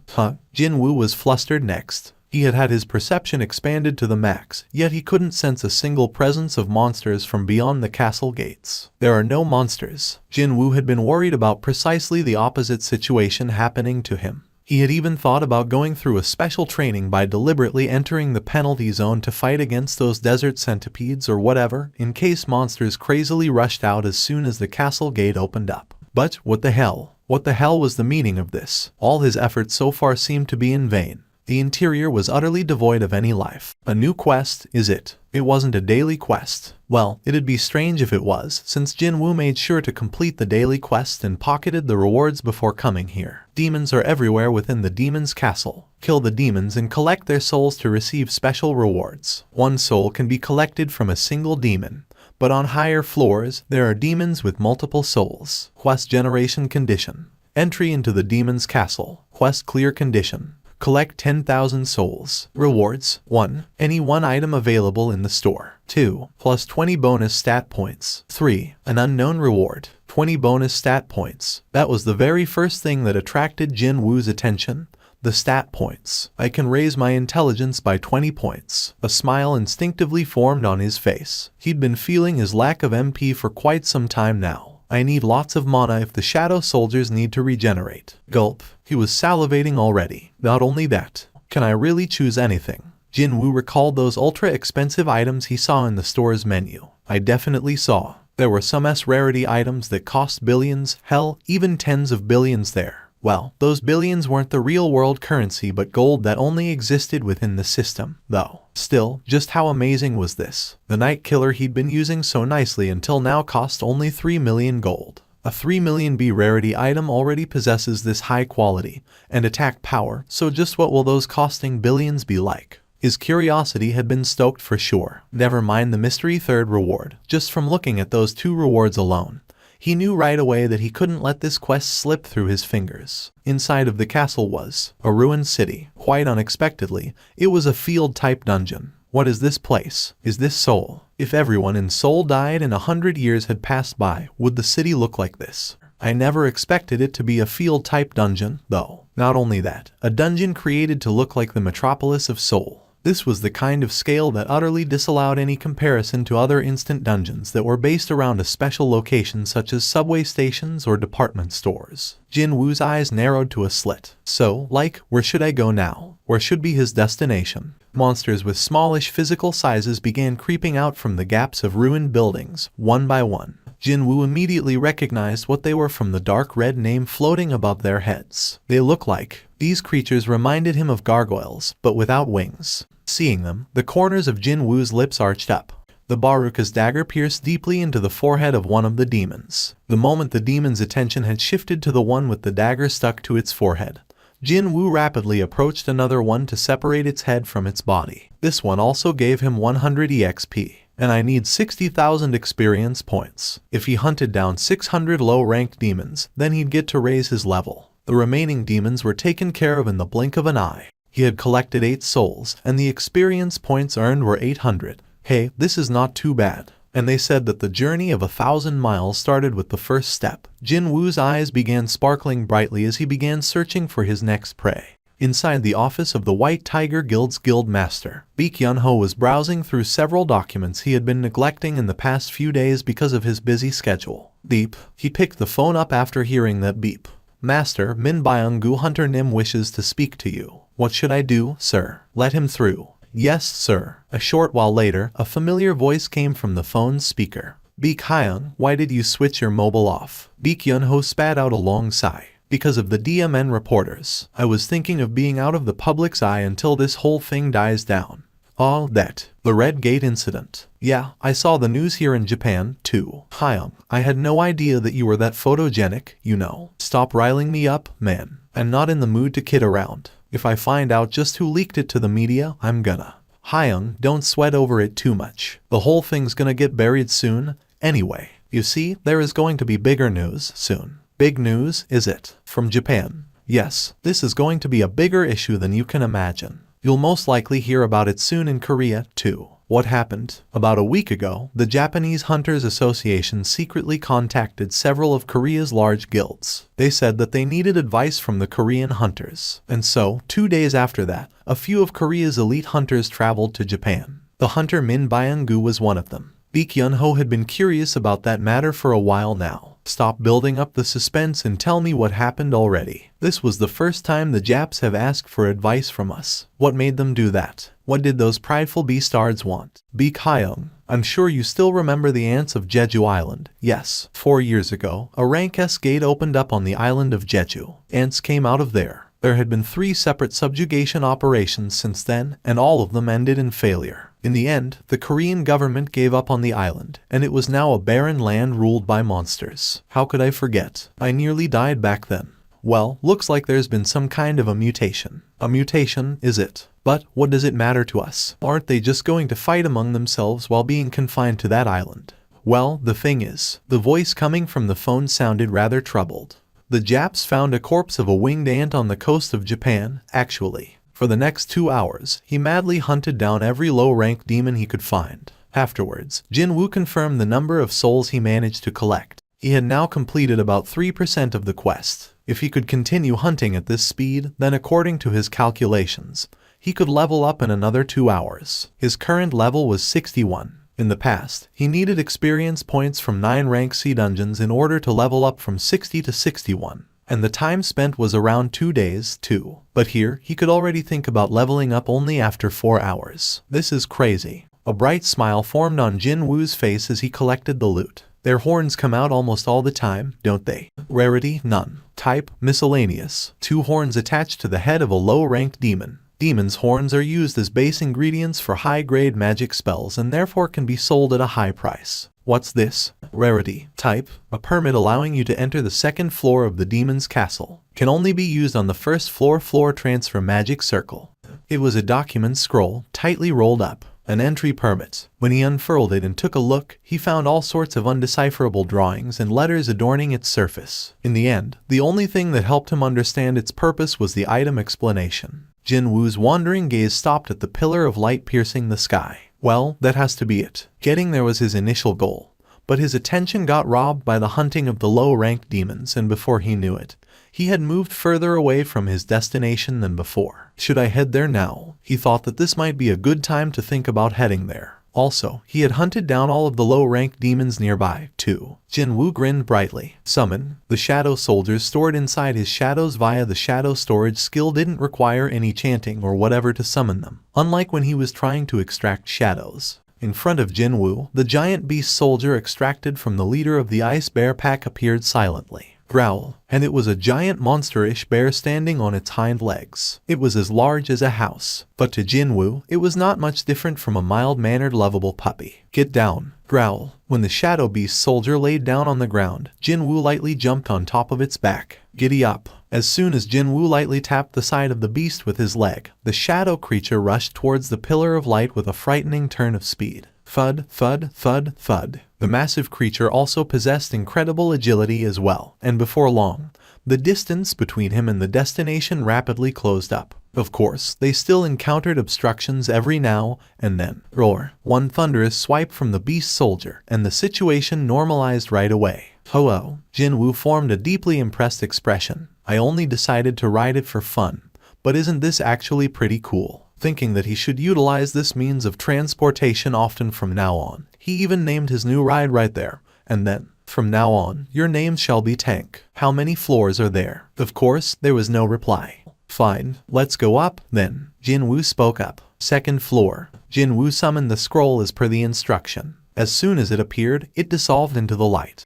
Jin Wu was flustered next. He had had his perception expanded to the max, yet he couldn't sense a single presence of monsters from beyond the castle gates. There are no monsters. Jin Wu had been worried about precisely the opposite situation happening to him. He had even thought about going through a special training by deliberately entering the penalty zone to fight against those desert centipedes or whatever, in case monsters crazily rushed out as soon as the castle gate opened up. But what the hell? What the hell was the meaning of this? All his efforts so far seemed to be in vain. The interior was utterly devoid of any life. A new quest, is it? It wasn't a daily quest. Well, it'd be strange if it was, since Jin Wu made sure to complete the daily quest and pocketed the rewards before coming here. Demons are everywhere within the demon's castle. Kill the demons and collect their souls to receive special rewards. One soul can be collected from a single demon, but on higher floors, there are demons with multiple souls. Quest generation condition. Entry into the demon's castle. Quest clear condition. Collect 10,000 souls. Rewards. 1. Any one item available in the store. 2. Plus 20 bonus stat points. 3. An unknown reward. 20 bonus stat points. That was the very first thing that attracted Jin Wu's attention. The stat points. I can raise my intelligence by 20 points. A smile instinctively formed on his face. He'd been feeling his lack of MP for quite some time now. I need lots of mana if the shadow soldiers need to regenerate. Gulp. He was salivating already. Not only that, can I really choose anything? Jin Wu recalled those ultra-expensive items he saw in the store's menu. I definitely saw. There were some S-rarity items that cost billions, hell, even tens of billions there. Well, those billions weren't the real-world currency but gold that only existed within the system, though. Still, just how amazing was this? The night killer he'd been using so nicely until now cost only 3 million gold. A 3 million B rarity item already possesses this high quality and attack power, so just what will those costing billions be like? His curiosity had been stoked for sure. Never mind the mystery third reward. Just from looking at those two rewards alone, he knew right away that he couldn't let this quest slip through his fingers. Inside of the castle was a ruined city. Quite unexpectedly, it was a field-type dungeon. What is this place? Is this Seoul? If everyone in Seoul died and 100 years had passed by, would the city look like this? I never expected it to be a field-type dungeon, though. Not only that, a dungeon created to look like the metropolis of Seoul. This was the kind of scale that utterly disallowed any comparison to other instant dungeons that were based around a special location such as subway stations or department stores. Jin Wu's eyes narrowed to a slit. So, where should I go now? Where should be his destination? Monsters with smallish physical sizes began creeping out from the gaps of ruined buildings, one by one. Jin Wu immediately recognized what they were from the dark red name floating above their heads. They look like. These creatures reminded him of gargoyles, but without wings. Seeing them, the corners of Jin Wu's lips arched up. The Baruka's dagger pierced deeply into the forehead of one of the demons. The moment the demon's attention had shifted to the one with the dagger stuck to its forehead, Jin Wu rapidly approached another one to separate its head from its body. This one also gave him 100 EXP. And I need 60,000 experience points. If he hunted down 600 low-ranked demons, then he'd get to raise his level. The remaining demons were taken care of in the blink of an eye. He had collected 8 souls, and the experience points earned were 800. Hey, this is not too bad. And they said that the journey of 1,000 miles started with the first step. Jin Wu's eyes began sparkling brightly as he began searching for his next prey. Inside the office of the White Tiger Guild's guild master, Baek Yun-ho was browsing through several documents he had been neglecting in the past few days because of his busy schedule. Beep. He picked the phone up after hearing that beep. Master, Min Byung-gu Hunter Nim wishes to speak to you. What should I do, sir? Let him through. Yes, sir. A short while later, a familiar voice came from the phone's speaker. Baek Hyung, why did you switch your mobile off? Baek Yun-ho spat out a long sigh. Because of the DMN reporters, I was thinking of being out of the public's eye until this whole thing dies down. Oh, the Red Gate incident. Yeah, I saw the news here in Japan, too. Hyung, I had no idea that you were that photogenic, you know. Stop riling me up, man. I'm not in the mood to kid around. If I find out just who leaked it to the media, I'm gonna. Hyung, don't sweat over it too much. The whole thing's gonna get buried soon. Anyway, you see, there is going to be bigger news soon. Big news, is it? From Japan. Yes, this is going to be a bigger issue than you can imagine. You'll most likely hear about it soon in Korea, too. What happened? About a week ago, the Japanese Hunters Association secretly contacted several of Korea's large guilds. They said that they needed advice from the Korean hunters. And so, 2 days after that, a few of Korea's elite hunters traveled to Japan. The hunter Min Byung-gu was one of them. Baek Yun-ho had been curious about that matter for a while now. Stop building up the suspense and tell me what happened already. This was the first time the Japs have asked for advice from us. What made them do that? What did those prideful beastards want? Baek Hyung, I'm sure you still remember the ants of Jeju Island. Yes, 4 years ago, a rank S gate opened up on the island of Jeju. Ants came out of there. There had been 3 separate subjugation operations since then, and all of them ended in failure. In the end, the Korean government gave up on the island, and it was now a barren land ruled by monsters. How could I forget? I nearly died back then. Well, looks like there's been some kind of a mutation. A mutation, is it? But what does it matter to us? Aren't they just going to fight among themselves while being confined to that island? Well, the thing is, the voice coming from the phone sounded rather troubled. The Japs found a corpse of a winged ant on the coast of Japan, actually. For the next 2 hours, he madly hunted down every low-ranked demon he could find. Afterwards, Jin Wu confirmed the number of souls he managed to collect. He had now completed about 3% of the quest. If he could continue hunting at this speed, then according to his calculations, he could level up in another 2 hours. His current level was 61. In the past, he needed experience points from 9 rank C dungeons in order to level up from 60 to 61. And the time spent was around 2 days, too. But here, he could already think about leveling up only after 4 hours. This is crazy. A bright smile formed on Jin Wu's face as he collected the loot. Their horns come out almost all the time, don't they? Rarity, none. Type, miscellaneous. 2 horns attached to the head of a low-ranked demon. Demons' horns are used as base ingredients for high-grade magic spells and therefore can be sold at a high price. What's this? Rarity. Type, a permit allowing you to enter the 2nd floor of the demon's castle. Can only be used on the 1st floor transfer magic circle. It was a document scroll, tightly rolled up. An entry permit. When he unfurled it and took a look, he found all sorts of undecipherable drawings and letters adorning its surface. In the end, the only thing that helped him understand its purpose was the item explanation. Jin Wu's wandering gaze stopped at the pillar of light piercing the sky. Well, that has to be it. Getting there was his initial goal. But his attention got robbed by the hunting of the low-ranked demons, and before he knew it, he had moved further away from his destination than before. Should I head there now? He thought that this might be a good time to think about heading there. Also, he had hunted down all of the low-ranked demons nearby, too. Jin Wu grinned brightly. Summon. The shadow soldiers stored inside his shadows via the shadow storage skill didn't require any chanting or whatever to summon them, unlike when he was trying to extract shadows. In front of Jin Wu, the giant beast soldier extracted from the leader of the ice bear pack appeared silently. Growl, and it was a giant monster-ish bear standing on its hind legs. It was as large as a house, but to Jin Wu, it was not much different from a mild-mannered lovable puppy. Get down. Growl. When the shadow beast soldier laid down on the ground, Jin Wu lightly jumped on top of its back. Giddy up. As soon as Jin Wu lightly tapped the side of the beast with his leg, the shadow creature rushed towards the pillar of light with a frightening turn of speed. Thud, thud, thud, thud. The massive creature also possessed incredible agility as well, and before long, the distance between him and the destination rapidly closed up. Of course, they still encountered obstructions every now and then. Roar. One thunderous swipe from the beast soldier, and the situation normalized right away. Ho-oh. Jin Wu formed a deeply impressed expression. I only decided to ride it for fun, but isn't this actually pretty cool? Thinking that he should utilize this means of transportation often from now on, he even named his new ride right there, and then, from now on, your name shall be Tank. How many floors are there? Of course, there was no reply. Fine, let's go up, then. Jin Wu spoke up. 2nd floor. Jin Wu summoned the scroll as per the instruction. As soon as it appeared, it dissolved into the light.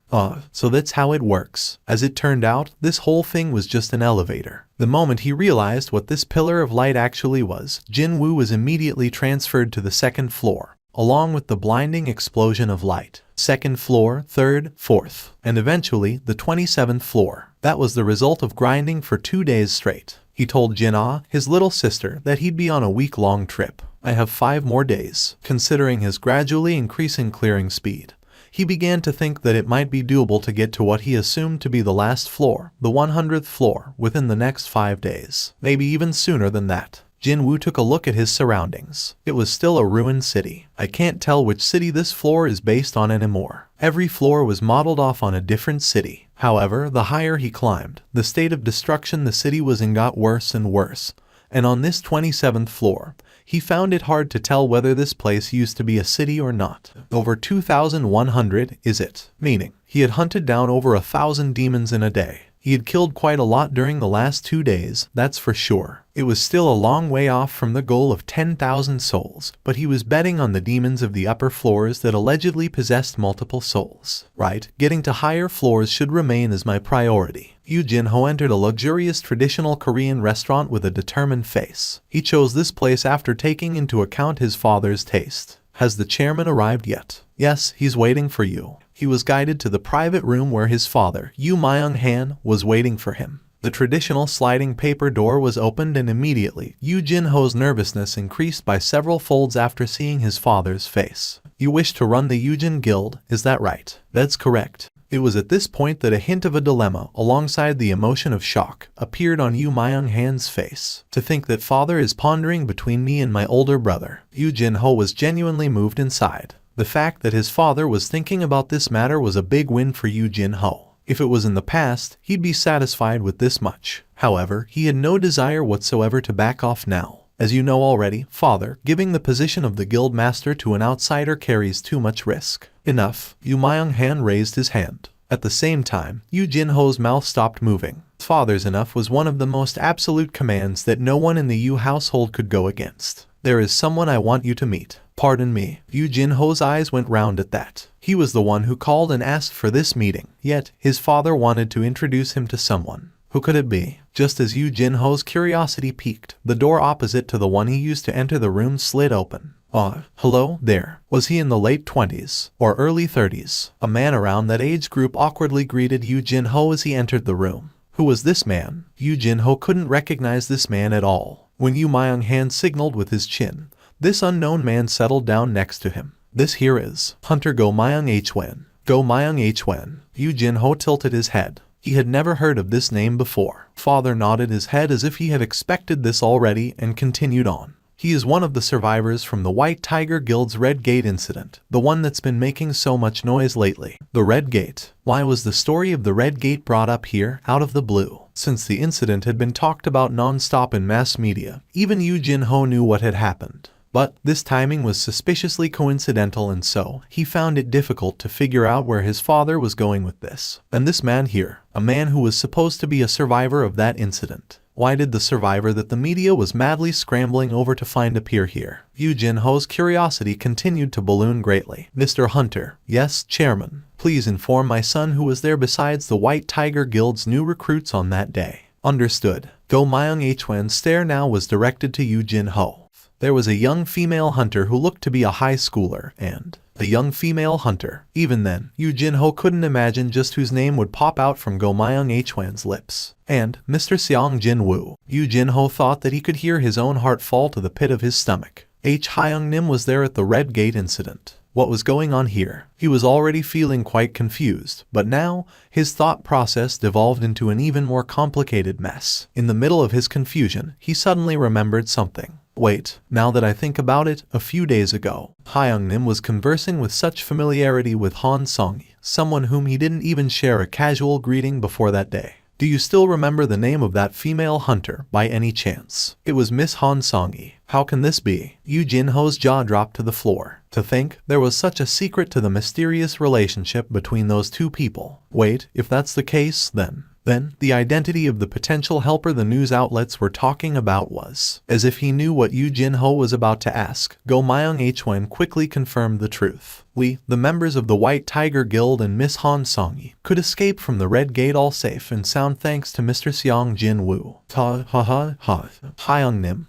So that's how it works. As it turned out, this whole thing was just an elevator. The moment he realized what this pillar of light actually was, Jin Wu was immediately transferred to the second floor, along with the blinding explosion of light. Second floor, third, fourth, and eventually the 27th floor. That was the result of grinding for 2 days straight. He told Jin-ah, his little sister, that he'd be on a week-long trip. I have 5 more days. Considering his gradually increasing clearing speed, he began to think that it might be doable to get to what he assumed to be the last floor, the 100th floor, within the next 5 days. Maybe even sooner than that. Jin Wu took a look at his surroundings. It was still a ruined city. I can't tell which city this floor is based on anymore. Every floor was modeled off on a different city. However, the higher he climbed, the state of destruction the city was in got worse and worse. And on this 27th floor, he found it hard to tell whether this place used to be a city or not. Over 2,100, is it? Meaning, he had hunted down over 1,000 demons in a day. He had killed quite a lot during the last 2 days, that's for sure. It was still a long way off from the goal of 10,000 souls, but he was betting on the demons of the upper floors that allegedly possessed multiple souls. Right, getting to higher floors should remain as my priority. Yu Jin-ho entered a luxurious traditional Korean restaurant with a determined face. He chose this place after taking into account his father's taste. Has the chairman arrived yet? Yes, he's waiting for you. He was guided to the private room where his father, Yu Myung-han, was waiting for him. The traditional sliding paper door was opened and immediately, Yu Jin-ho's nervousness increased by several folds after seeing his father's face. You wish to run the Yujin Guild, is that right? That's correct. It was at this point that a hint of a dilemma, alongside the emotion of shock, appeared on Yu Myung-han's face. To think that father is pondering between me and my older brother. Yu Jin-ho was genuinely moved inside. The fact that his father was thinking about this matter was a big win for Yu Jin-ho. If it was in the past, he'd be satisfied with this much. However, he had no desire whatsoever to back off now. As you know already, father, giving the position of the guild master to an outsider carries too much risk. Enough. Yu Myung-han raised his hand. At the same time, Yu Jin-ho's mouth stopped moving. Father's enough was one of the most absolute commands that no one in the Yu household could go against. There is someone I want you to meet. Pardon me. Yu Jin-ho's eyes went round at that. He was the one who called and asked for this meeting, yet his father wanted to introduce him to someone. Who could it be? Just as Yu Jin-ho's curiosity piqued, the door opposite to the one he used to enter the room slid open. Hello there. Was he in the late 20s or early 30s? A man around that age group awkwardly greeted Yu Jin-ho as he entered the room. Who was this man? Yu Jin-ho couldn't recognize this man at all. When Yu Myung-han signaled with his chin, this unknown man settled down next to him. This here is Hunter Go Myung-hwen. Go Myung-hwen. Yu Jin-ho tilted his head. He had never heard of this name before. Father nodded his head as if he had expected this already and continued on. He is one of the survivors from the White Tiger Guild's Red Gate incident, the one that's been making so much noise lately. The Red Gate. Why was the story of the Red Gate brought up here, out of the blue? Since the incident had been talked about non-stop in mass media, even Yu Jin-ho knew what had happened. But this timing was suspiciously coincidental, and so he found it difficult to figure out where his father was going with this. And this man here, a man who was supposed to be a survivor of that incident. Why did the survivor that the media was madly scrambling over to find appear here? Yu Jin-ho's curiosity continued to balloon greatly. Mr. Hunter. Yes, Chairman. Please inform my son who was there besides the White Tiger Guild's new recruits on that day. Understood. Go Myung-hwen's stare now was directed to Yu Jin-ho. There was a young female hunter who looked to be a high schooler, and a young female hunter. Even then, Yu Jin-ho couldn't imagine just whose name would pop out from Go Myung-hwen's lips. And Mr. Seong Jin Wu. Yu Jin-ho thought that he could hear his own heart fall to the pit of his stomach. Hyung-nim was there at the Red Gate incident. What was going on here? He was already feeling quite confused, but now, his thought process devolved into an even more complicated mess. In the middle of his confusion, he suddenly remembered something. Wait, now that I think about it, a few days ago, Hyung-nim was conversing with such familiarity with Han Song-yi, someone whom he didn't even share a casual greeting before that day. Do you still remember the name of that female hunter, by any chance? It was Miss Han Song-yi. How can this be? Yu Jin-ho's jaw dropped to the floor. To think there was such a secret to the mysterious relationship between those two people. Wait, if that's the case, then Then, the identity of the potential helper the news outlets were talking about was. As if he knew what Yu Jin-ho was about to ask, Go Myung-hwan quickly confirmed the truth. We, the members of the White Tiger Guild and Miss Han Song-yi, could escape from the Red Gate all safe and sound thanks to Mr. Seong Jin Wu. Hyung-nim,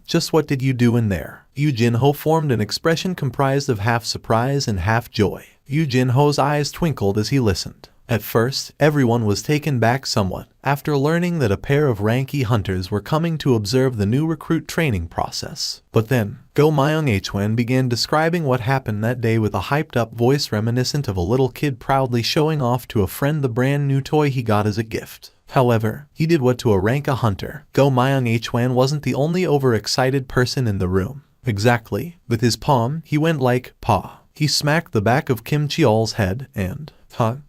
just what did you do in there? Yu Jin-ho formed an expression comprised of half surprise and half joy. Yu Jin-ho's eyes twinkled as he listened. At first, everyone was taken back somewhat, after learning that a pair of Ranky hunters were coming to observe the new recruit training process. But then, Go Myung-hwan began describing what happened that day with a hyped-up voice reminiscent of a little kid proudly showing off to a friend the brand new toy he got as a gift. However, he did what to a Ranka hunter. Go Myung-hwan wasn't the only overexcited person in the room. Exactly. With his palm, he went like, paw. He smacked the back of Kim Cheol's head and...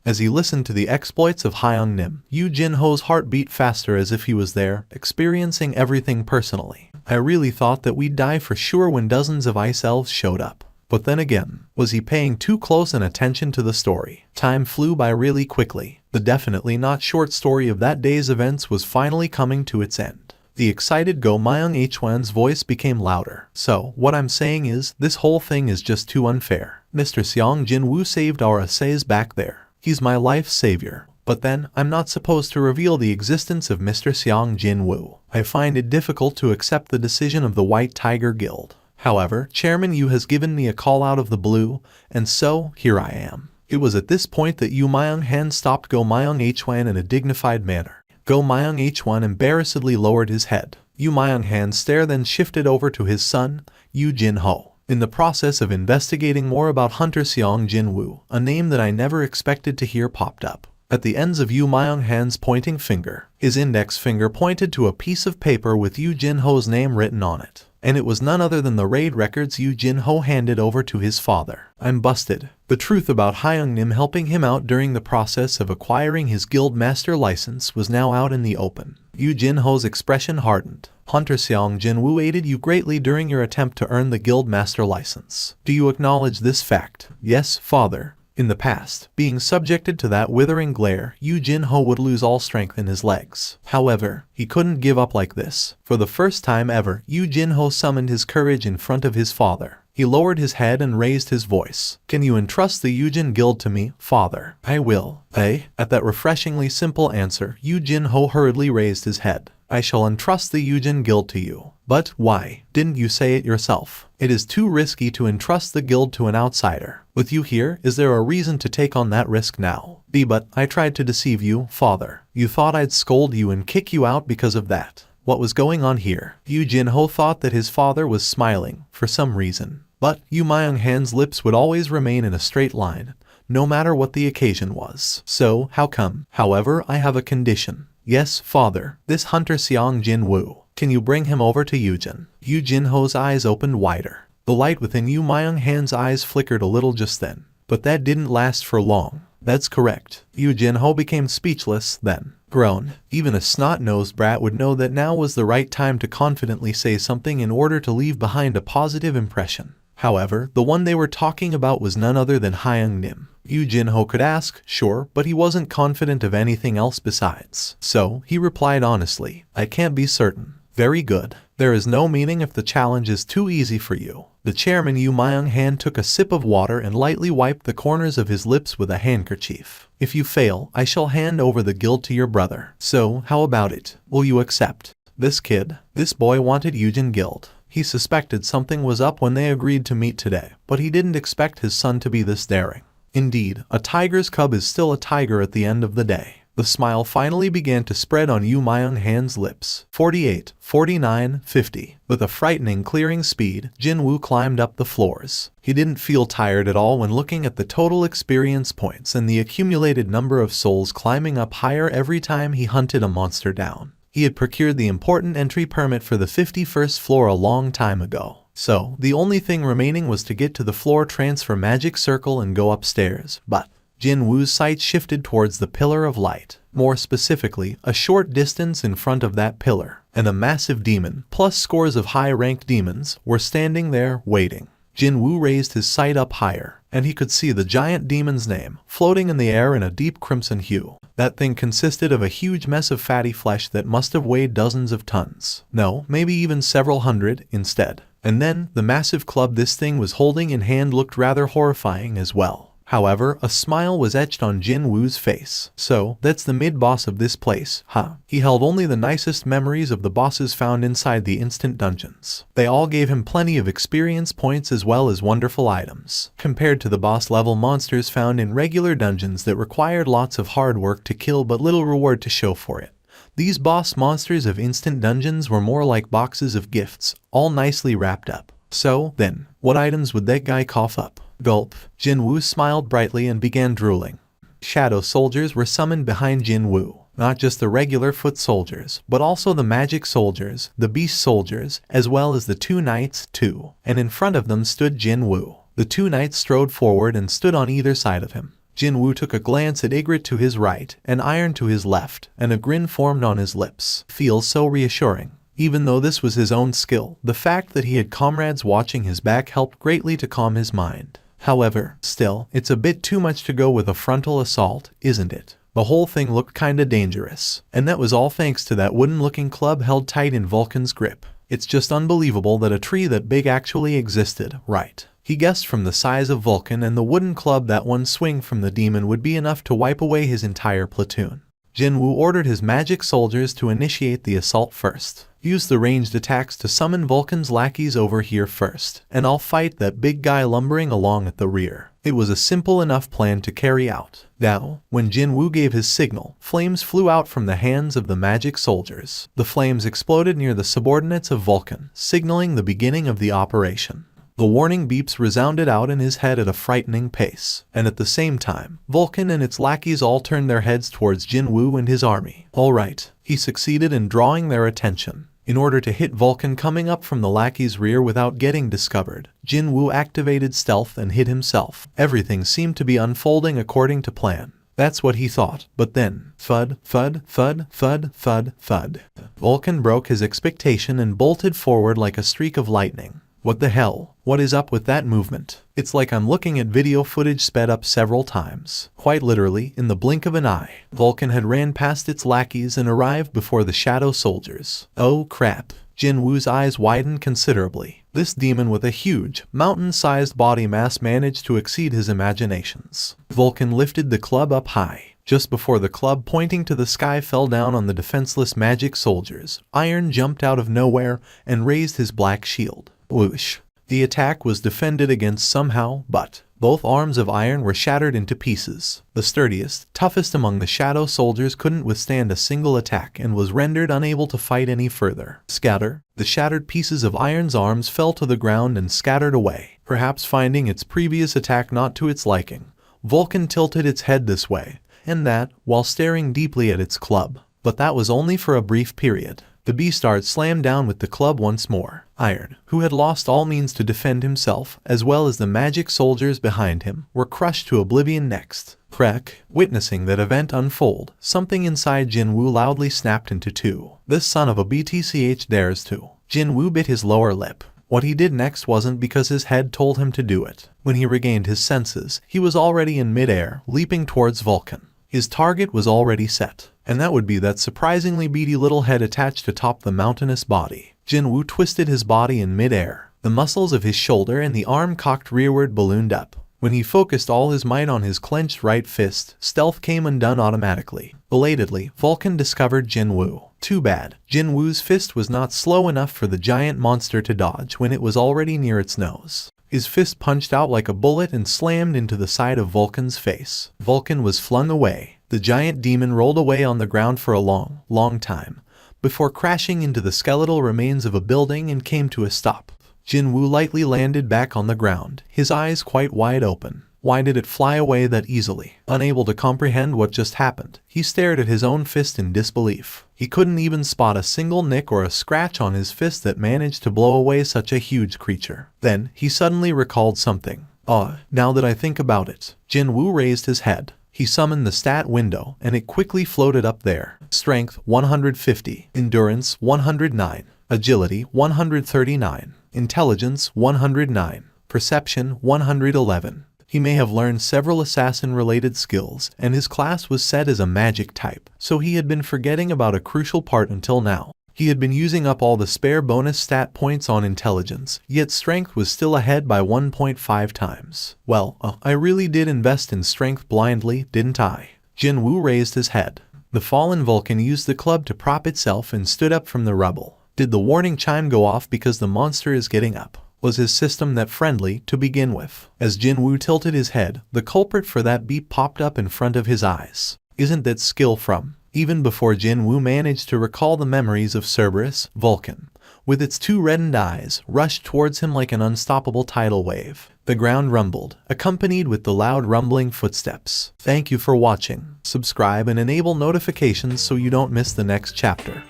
As he listened to the exploits of Hyung-nim, Yu Jin-ho's heart beat faster as if he was there, experiencing everything personally. I really thought that we'd die for sure when dozens of ice elves showed up. But then again, was he paying too close an attention to the story? Time flew by really quickly. The definitely not short story of that day's events was finally coming to its end. The excited Go Myung-hwan's voice became louder. So, what I'm saying is, this whole thing is just too unfair. Mr. Seong Jin Woo saved our essays back there. He's my life's savior. But then, I'm not supposed to reveal the existence of Mr. Seong Jin Woo. I find it difficult to accept the decision of the White Tiger Guild. However, Chairman Yu has given me a call out of the blue, and so, here I am. It was at this point that Yu Myung-han stopped Go Myung-hwan in a dignified manner. Go Myung-hwan embarrassedly lowered his head. Yu Myung-han's stare then shifted over to his son, Yu Jin-ho. In the process of investigating more about Hunter Seong Jin Woo, a name that I never expected to hear popped up. At the ends of Yu Myung-han's pointing finger, his index finger pointed to a piece of paper with Yu Jin-ho's name written on it. And it was none other than the raid records Yu Jin-ho handed over to his father. I'm busted. The truth about Hyung-nim helping him out during the process of acquiring his guild master license was now out in the open. Yu Jin-ho's expression hardened. Hunter Seong Jin Woo aided you greatly during your attempt to earn the guild master license. Do you acknowledge this fact? Yes, father. In the past, being subjected to that withering glare, Yu Jin-ho would lose all strength in his legs. However, he couldn't give up like this. For the first time ever, Yu Jin-ho summoned his courage in front of his father. He lowered his head and raised his voice. Can you entrust the Yujin Guild to me, father? I will. At that refreshingly simple answer, Yu Jin-ho hurriedly raised his head. I shall entrust the Yujin Guild to you. But why? Didn't you say it yourself? It is too risky to entrust the guild to an outsider. With you here, is there a reason to take on that risk now? But I tried to deceive you, father. You thought I'd scold you and kick you out because of that. What was going on here? Yu Jin-ho thought that his father was smiling, for some reason. But Yu Myung-han's lips would always remain in a straight line, no matter what the occasion was. So, how come? However, I have a condition. Yes, father, this Hunter Seong Jin Woo. Can you bring him over to Yujin? Yu Jin-ho's eyes opened wider. The light within Yu Myung-han's eyes flickered a little just then. But that didn't last for long. That's correct. Yu Jin-ho became speechless then. Grown. Even a snot-nosed brat would know that now was the right time to confidently say something in order to leave behind a positive impression. However, the one they were talking about was none other than Hyung-nim. Yu Jin-ho could ask, sure, but he wasn't confident of anything else besides. So, he replied honestly, I can't be certain. Very good. There is no meaning if the challenge is too easy for you. The chairman Yu Myung-han took a sip of water and lightly wiped the corners of his lips with a handkerchief. If you fail, I shall hand over the guild to your brother. So, how about it? Will you accept? This boy wanted Yujin Guild. He suspected something was up when they agreed to meet today, but he didn't expect his son to be this daring. Indeed, a tiger's cub is still a tiger at the end of the day. The smile finally began to spread on Yu Myung-han's lips. 48, 49, 50. With a frightening clearing speed, Jin Woo climbed up the floors. He didn't feel tired at all when looking at the total experience points and the accumulated number of souls climbing up higher every time he hunted a monster down. He had procured the important entry permit for the 51st floor a long time ago. So, the only thing remaining was to get to the floor transfer magic circle and go upstairs. But Jin Woo's sight shifted towards the pillar of light. More specifically, a short distance in front of that pillar. And a massive demon, plus scores of high-ranked demons, were standing there, waiting. Jin Woo raised his sight up higher, and he could see the giant demon's name floating in the air in a deep crimson hue. That thing consisted of a huge mess of fatty flesh that must have weighed dozens of tons. No, maybe even several hundred instead. And then, the massive club this thing was holding in hand looked rather horrifying as well. However, a smile was etched on Jin Wu's face. So, that's the mid-boss of this place, huh? He held only the nicest memories of the bosses found inside the instant dungeons. They all gave him plenty of experience points as well as wonderful items, compared to the boss-level monsters found in regular dungeons that required lots of hard work to kill but little reward to show for it. These boss monsters of instant dungeons were more like boxes of gifts, all nicely wrapped up. So, then, what items would that guy cough up? Gulp. Jin Wu smiled brightly and began drooling. Shadow soldiers were summoned behind Jin Wu. Not just the regular foot soldiers, but also the magic soldiers, the beast soldiers, as well as the two knights, too. And in front of them stood Jin Wu. The two knights strode forward and stood on either side of him. Jin Wu took a glance at Ygritte to his right, and Iron to his left, and a grin formed on his lips. Feels so reassuring. Even though this was his own skill, the fact that he had comrades watching his back helped greatly to calm his mind. However, still, it's a bit too much to go with a frontal assault, isn't it? The whole thing looked kinda dangerous. And that was all thanks to that wooden-looking club held tight in Vulcan's grip. It's just unbelievable that a tree that big actually existed, right? He guessed from the size of Vulcan and the wooden club that one swing from the demon would be enough to wipe away his entire platoon. Jin Wu ordered his magic soldiers to initiate the assault first. Use the ranged attacks to summon Vulcan's lackeys over here first, and I'll fight that big guy lumbering along at the rear. It was a simple enough plan to carry out. Now, when Jin Wu gave his signal, flames flew out from the hands of the magic soldiers. The flames exploded near the subordinates of Vulcan, signaling the beginning of the operation. The warning beeps resounded out in his head at a frightening pace, and at the same time, Vulcan and its lackeys all turned their heads towards Jin Wu and his army. Alright, he succeeded in drawing their attention. In order to hit Vulcan coming up from the lackey's rear without getting discovered, Jin Wu activated stealth and hid himself. Everything seemed to be unfolding according to plan. That's what he thought, but then, thud, thud, thud, thud, thud, thud. Vulcan broke his expectation and bolted forward like a streak of lightning. What the hell? What is up with that movement? It's like I'm looking at video footage sped up several times. Quite literally, in the blink of an eye, Vulcan had ran past its lackeys and arrived before the shadow soldiers. Oh crap. Jin Wu's eyes widened considerably. This demon with a huge, mountain-sized body mass managed to exceed his imaginations. Vulcan lifted the club up high. Just before the club pointing to the sky fell down on the defenseless magic soldiers, Iron jumped out of nowhere and raised his black shield. Whoosh. The attack was defended against somehow, but both arms of Iron were shattered into pieces. The sturdiest, toughest among the shadow soldiers couldn't withstand a single attack and was rendered unable to fight any further. Scatter. The shattered pieces of Iron's arms fell to the ground and scattered away, perhaps finding its previous attack not to its liking. Vulcan tilted its head this way and that, while staring deeply at its club. But that was only for a brief period. The beastard slammed down with the club once more. Iron, who had lost all means to defend himself, as well as the magic soldiers behind him, were crushed to oblivion next. Crack. Witnessing that event unfold, something inside Jin Wu loudly snapped into two. This son of a BTCH dares to. Jin Wu bit his lower lip. What he did next wasn't because his head told him to do it. When he regained his senses, he was already in midair, leaping towards Vulcan. His target was already set, and that would be that surprisingly beady little head attached atop the mountainous body. Jin Wu twisted his body in midair. The muscles of his shoulder and the arm cocked rearward ballooned up. When he focused all his might on his clenched right fist, stealth came undone automatically. Belatedly, Vulcan discovered Jin Wu. Too bad. Jin Wu's fist was not slow enough for the giant monster to dodge when it was already near its nose. His fist punched out like a bullet and slammed into the side of Vulcan's face. Vulcan was flung away. The giant demon rolled away on the ground for a long, long time, before crashing into the skeletal remains of a building and came to a stop. Jin Wu lightly landed back on the ground, his eyes quite wide open. Why did it fly away that easily? Unable to comprehend what just happened, he stared at his own fist in disbelief. He couldn't even spot a single nick or a scratch on his fist that managed to blow away such a huge creature. Then, he suddenly recalled something. Now that I think about it. Jin Wu raised his head. He summoned the stat window, and it quickly floated up there. Strength 150, Endurance 109, Agility 139, Intelligence 109, Perception 111. He may have learned several assassin-related skills, and his class was set as a magic type, so he had been forgetting about a crucial part until now. He had been using up all the spare bonus stat points on intelligence, yet strength was still ahead by 1.5 times. Well, I really did invest in strength blindly, didn't I? Jin Wu raised his head. The fallen Vulcan used the club to prop itself and stood up from the rubble. Did the warning chime go off because the monster is getting up? Was his system that friendly to begin with? As Jin Wu tilted his head, the culprit for that beep popped up in front of his eyes. Isn't that skill from? Even before Jin Wu managed to recall the memories of Cerberus, Vulcan, with its two reddened eyes, rushed towards him like an unstoppable tidal wave. The ground rumbled, accompanied with the loud rumbling footsteps. Thank you for watching. Subscribe and enable notifications so you don't miss the next chapter.